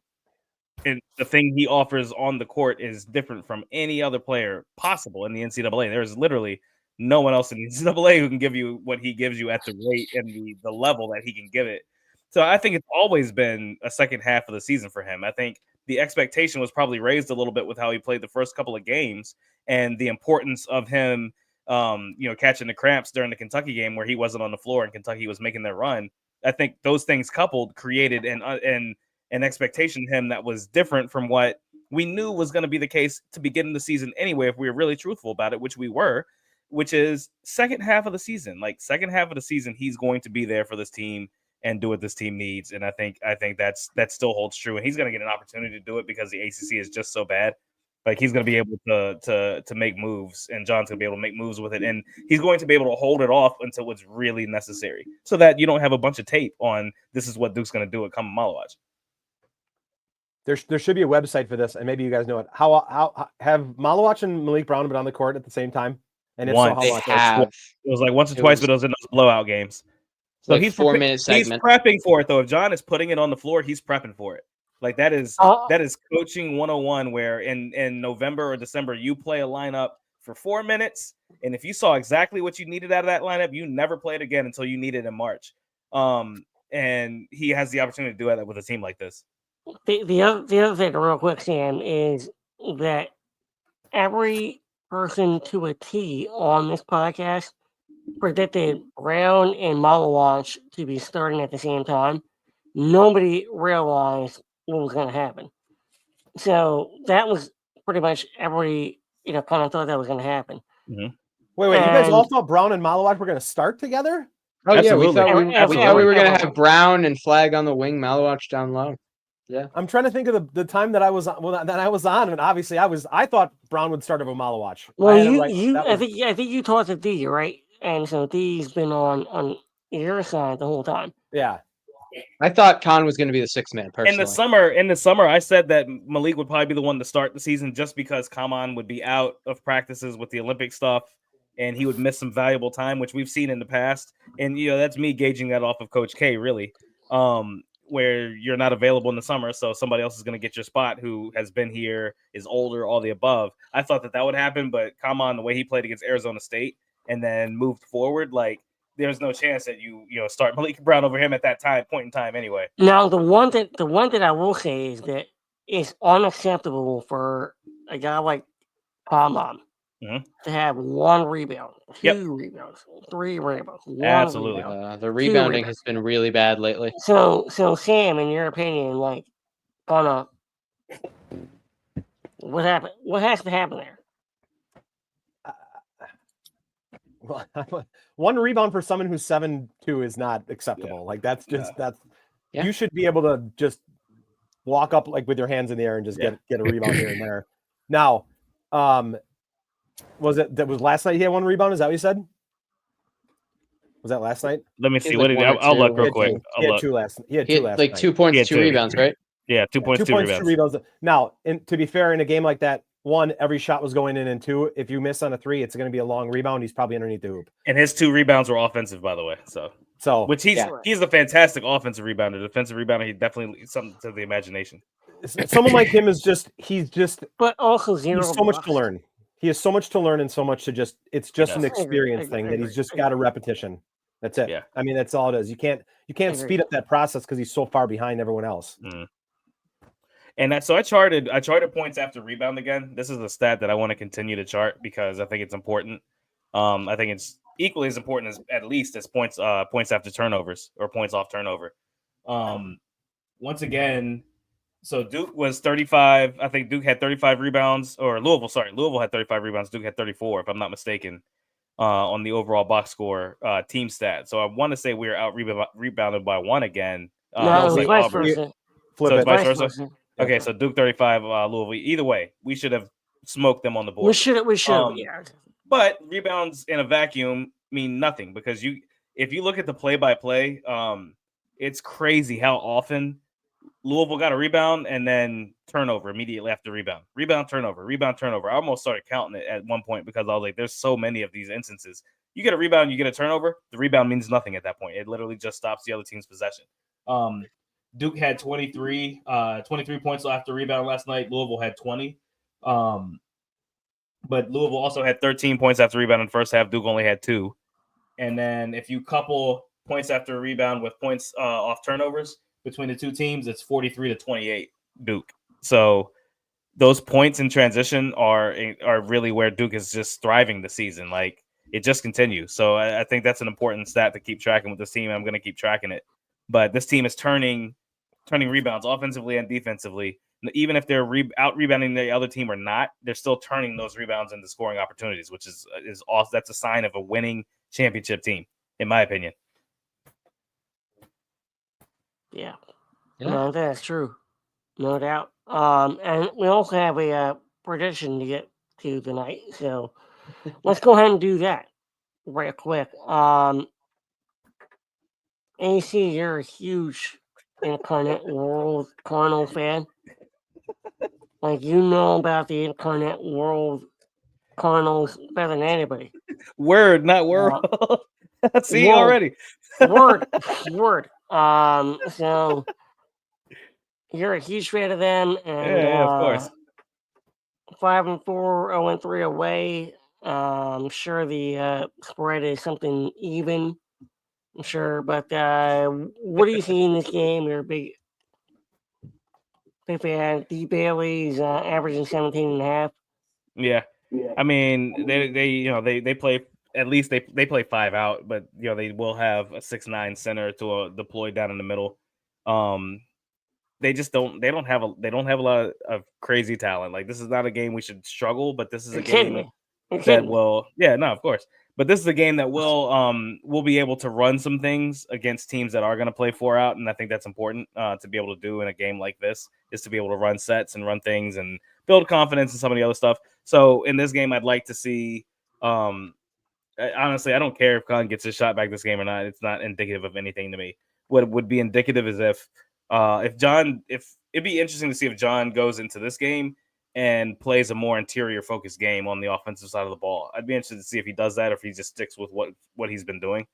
the thing he offers on the court is different from any other player possible in the NCAA. There's literally no one else in the NCAA who can give you what he gives you at the rate and the level that he can give it. So I think it's always been a second half of the season for him. I think the expectation was probably raised a little bit with how he played the first couple of games and the importance of him, catching the cramps during the Kentucky game where he wasn't on the floor and Kentucky was making their run. I think those things coupled created an expectation of him that was different from what we knew was going to be the case to begin the season anyway, if we were really truthful about it, which we were, which is second half of the season. Like second half of the season, he's going to be there for this team and do what this team needs. And I think that still holds true. And he's going to get an opportunity to do it because the ACC is just so bad. Like he's going to be able to make moves, and John's going to be able to make moves with it. And he's going to be able to hold it off until it's really necessary so that you don't have a bunch of tape on this is what Duke's going to do at Common Malawatch. There should be a website for this, and maybe you guys know it. How have Malawatch and Malik Brown been on the court at the same time? And if so, how much? It was like once or twice, but it was in those blowout games. So like he's 4-minute segment. He's prepping for it though. If John is putting it on the floor, he's prepping for it. Like that is coaching 101, where in November or December you play a lineup for 4 minutes, and if you saw exactly what you needed out of that lineup, you never play it again until you need it in March. And he has the opportunity to do that with a team like this. The other thing, real quick, Sam, is that every person to a T on this podcast predicted Brown and Malawatch to be starting at the same time. Nobody realized what was going to happen. So that was pretty much every, kind of thought that was going to happen. Mm-hmm. Wait, you guys all thought Brown and Malawatch were going to start together? Oh, absolutely. Yeah, we thought we were going to have Brown and Flag on the wing, Malawatch down low. Yeah, I'm trying to think of the time that I was on, and obviously I thought Brown would start over Malawatch. Well, I think you taught the D, right? And so D's been on your side the whole time. Yeah, I thought Khan was going to be the sixth man personally. In the summer, I said that Malik would probably be the one to start the season just because Kaman would be out of practices with the Olympic stuff, and he would miss some valuable time, which we've seen in the past. And that's me gauging that off of Coach K, really. Where you're not available in the summer, so somebody else is going to get your spot who has been here, is older, all the above. I thought that would happen, but Kaman, the way he played against Arizona State and then moved forward, like there's no chance that you start Malik Brown over him at that point in time anyway. Now, the one that I will say is that it's unacceptable for a guy like Kaman to have 1 rebound, 2 rebounds, 3 rebounds. Absolutely. Rebound, the rebounding has been really bad lately. So Sam, in your opinion, like, what happened? What has to happen there? one rebound for someone who's 7'2" is not acceptable. Yeah. Like that's just Yeah. you should be able to just walk up like with your hands in the air and just get a rebound here and there. Now, was last night he had one rebound? Is that what you said? Was that last night? Let me He see. had What like did one or I'll look two. real quick. He had two last. He had He two had last like night. 2 points, He had 2 two. rebounds, right? Yeah, 2 points, 2 rebounds. 2 rebounds. Now, to be fair, in a game like that, one, every shot was going in, and two, if you miss on a three, it's going to be a long rebound. He's probably underneath the hoop. And his 2 rebounds were offensive, by the way. So which he's a fantastic offensive rebounder. Defensive rebounder, he definitely something to the imagination. Someone like him is he's but also zero. He's so much to learn. He has so much to learn and so much to it's just an experience thing that he's just got a repetition. That's it. Yeah. I mean, that's all it is. You can't speed up that process because he's so far behind everyone else. Mm. And so I charted points after rebound again. This is a stat that I want to continue to chart because I think it's important. I think it's equally as important as at least as points after turnovers or points off turnover. Once again, so Duke was 35. I think Duke had 35 rebounds, or Louisville had 35 rebounds. Duke had 34, if I'm not mistaken, on the overall box score team stat. So I want to say we were out rebounded by 1 again. No, it was vice versa. So it's vice versa. Okay, so Duke 35, Louisville. Either way, we should have smoked them on the board. We should. Yeah. But rebounds in a vacuum mean nothing because if you look at the play-by-play, it's crazy how often Louisville got a rebound and then turnover immediately after rebound. Rebound, turnover. I almost started counting it at one point because I was like, there's so many of these instances. You get a rebound, you get a turnover. The rebound means nothing at that point. It literally just stops the other team's possession. Duke had 23 points after rebound last night. Louisville had 20. But Louisville also had 13 points after rebound in the first half. Duke only had 2. And then if you couple points after rebound with points off turnovers between the two teams, it's 43-28 Duke. So those points in transition are really where Duke is just thriving this season. Like it just continues. So I think that's an important stat to keep tracking with this team. I'm going to keep tracking it. But this team is turning rebounds offensively and defensively. Even if they're out rebounding the other team or not, they're still turning those rebounds into scoring opportunities, which is awesome. That's a sign of a winning championship team, in my opinion. Yeah. No, that's true. No doubt. And we also have a prediction to get to tonight. So let's go ahead and do that real quick. AC, you're a huge Incarnate World Cardinal fan. Like, you know about the Incarnate World Cardinals better than anybody. Word, not world. See, world. already. Word. So you're a huge fan of them, and yeah, of course. 5-4, 0-3 away. I'm sure the spread is something even. I'm sure, but what do you see in this game? You're a big fan. D. Bailey's averaging 17.5. Yeah. I mean, they play at least they play 5 out, but they will have a 6'9" center to deploy down in the middle. They just don't have a lot of crazy talent. Like this is not a game we should struggle, but this is a game that will. Yeah, no, of course. But this is a game that will be able to run some things against teams that are going to play 4 out, and I think that's important to be able to do in a game like this is to be able to run sets and run things and build confidence and some of the other stuff. So in this game, I'd like to see. Honestly, I don't care if Khan gets his shot back this game or not. It's not indicative of anything to me. What would be indicative is if it'd be interesting to see if John goes into this game and plays a more interior focused game on the offensive side of the ball. I'd be interested to see if he does that or if he just sticks with what he's been doing.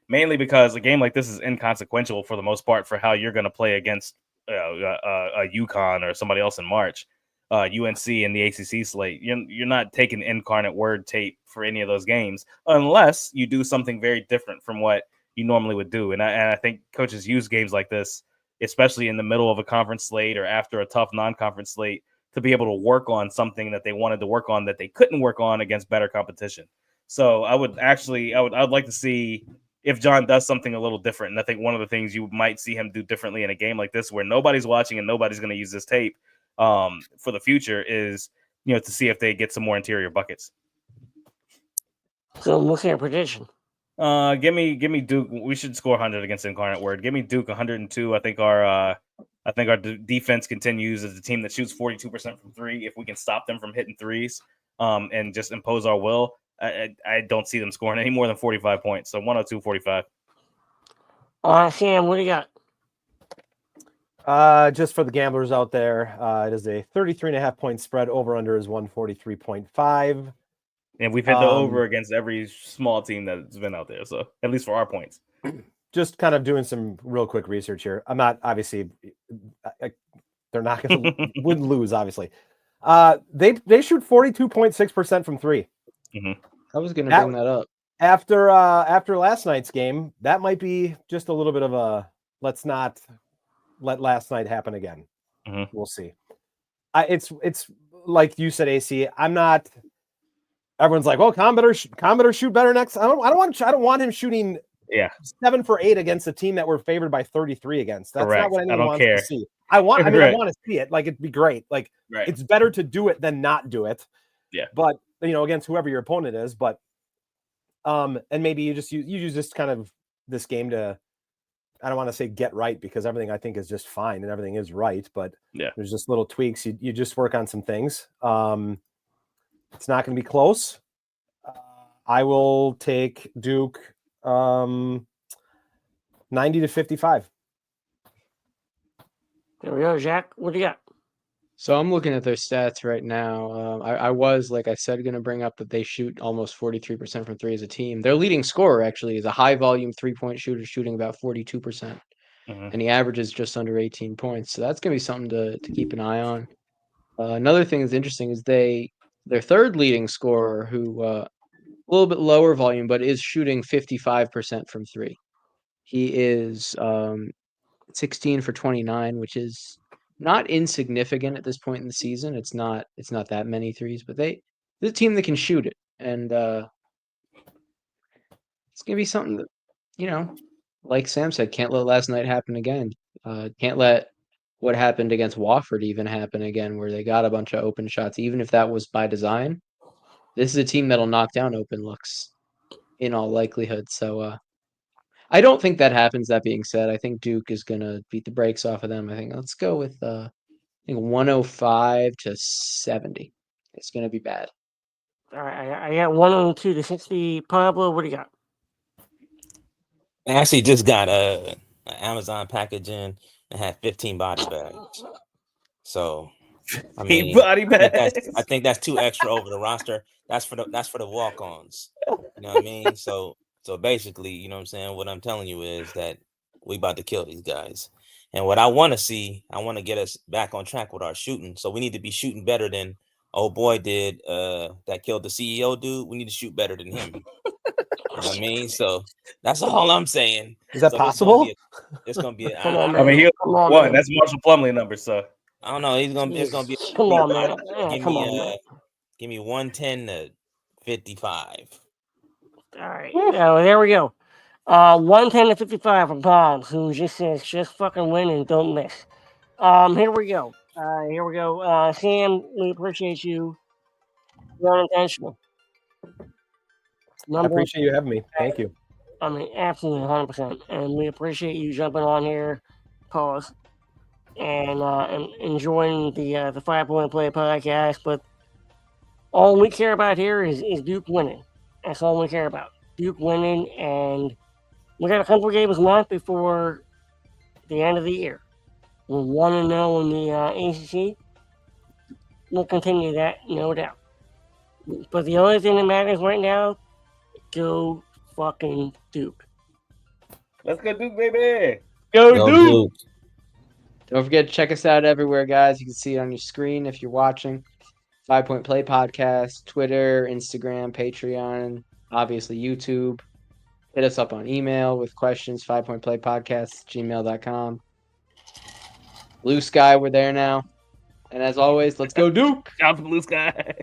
Mainly because a game like this is inconsequential for the most part for how you're going to play against a UConn or somebody else in March. UNC and the ACC slate. You're not taking Incarnate Word tape for any of those games unless you do something very different from what you normally would do. And I think coaches use games like this, especially in the middle of a conference slate or after a tough non-conference slate, to be able to work on something that they wanted to work on that they couldn't work on against better competition. So I'd like to see if John does something a little different. And I think one of the things you might see him do differently in a game like this, where nobody's watching and nobody's going to use this tape for the future, is to see if they get some more interior buckets. So what's your prediction? Give me Duke. We should score 100 against Incarnate Word. Give me Duke 102. I think our defense continues as a team that shoots 42% from three. If we can stop them from hitting threes, and just impose our will, I don't see them scoring any more than 45 points. So 102-45. Sam, what do you got? Just for the gamblers out there, it is a 33.5 point spread. Over under is 143.5. And we've hit the over against every small team that's been out there. So at least for our points. Just kind of doing some real quick research here. I'm not obviously they're not going to wouldn't lose. Obviously, they shoot 42.6% from three. Mm-hmm. I was going to bring that up after last night's game. That might be just a little bit of a let's not let last night happen again. Mm-hmm. We'll see. It's like you said, AC. I'm not. Everyone's like, "Well, Con better shoot better next." I don't want him shooting 7 for 8 against a team that we're favored by 33 against. That's Correct. not what anyone wants care. to see. I want to see it. Like, it'd be great. Like, right. It's better to do it than not do it. Yeah. But against whoever your opponent is. But and maybe you use this kind of this game to, I don't want to say get right, because everything I think is just fine and everything is right. But there's just little tweaks. You just work on some things. It's not going to be close. I will take Duke 90-55. There we go, Jack. What do you got? So I'm looking at their stats right now. I was, like I said, going to bring up that they shoot almost 43% from three as a team. Their leading scorer actually is a high volume 3-point shooter, shooting about 42%. And he averages just under 18 points. So that's going to be something to keep an eye on. Another thing that's interesting is their third leading scorer, who a little bit lower volume, but is shooting 55% from three. He is 16 for 29, which is not insignificant at this point in the season. It's not that many threes, but they're a team that can shoot it. And it's going to be something that, like Sam said, can't let last night happen again. Can't let what happened against Wofford even happen again, where they got a bunch of open shots, even if that was by design. This is a team that'll knock down open looks in all likelihood. So I don't think that happens. That being said, I think Duke is going to beat the brakes off of them. I think let's go with 105-70. It's going to be bad. All right, I got 102-60. Pablo, what do you got? I actually just got an Amazon package in and had 15 body bags. So I mean, body bags. I think that's 2 extra over the roster. That's for the walk-ons. You know what I mean? So basically, you know what I'm saying? What I'm telling you is that we about to kill these guys. And what I want to see, I want to get us back on track with our shooting. So we need to be shooting better than old boy did that killed the CEO dude. We need to shoot better than him. You know what I mean? So that's all I'm saying. Is that possible? It's gonna be. Come on, I mean, he on, one. man. That's Marshall Plumlee number. So I don't know. It's gonna be. Come on, man. Give me 110-55. All right. There we go. 110-55 from Bombs, who just says just fucking win and don't miss. Here we go. Sam, we appreciate you. You're unintentional. I appreciate you having me. Thank you. I mean, absolutely 100%. And we appreciate you jumping on here, pause, and enjoying the 5 Point Play podcast. But all we care about here is Duke winning. That's all we care about. Duke winning, and we got a couple games left before the end of the year. We're 1-0 in the ACC. We'll continue that, no doubt. But the only thing that matters right now, go fucking Duke. Let's go Duke, baby. Go Duke. Don't forget to check us out everywhere, guys. You can see it on your screen if you're watching. 5 Point Play podcast, Twitter, Instagram, Patreon, obviously YouTube. Hit us up on email with questions, 5pointplaypodcast@gmail.com. Blue Sky, we're there now. And as always, let's go Duke. Shout out to Blue Sky.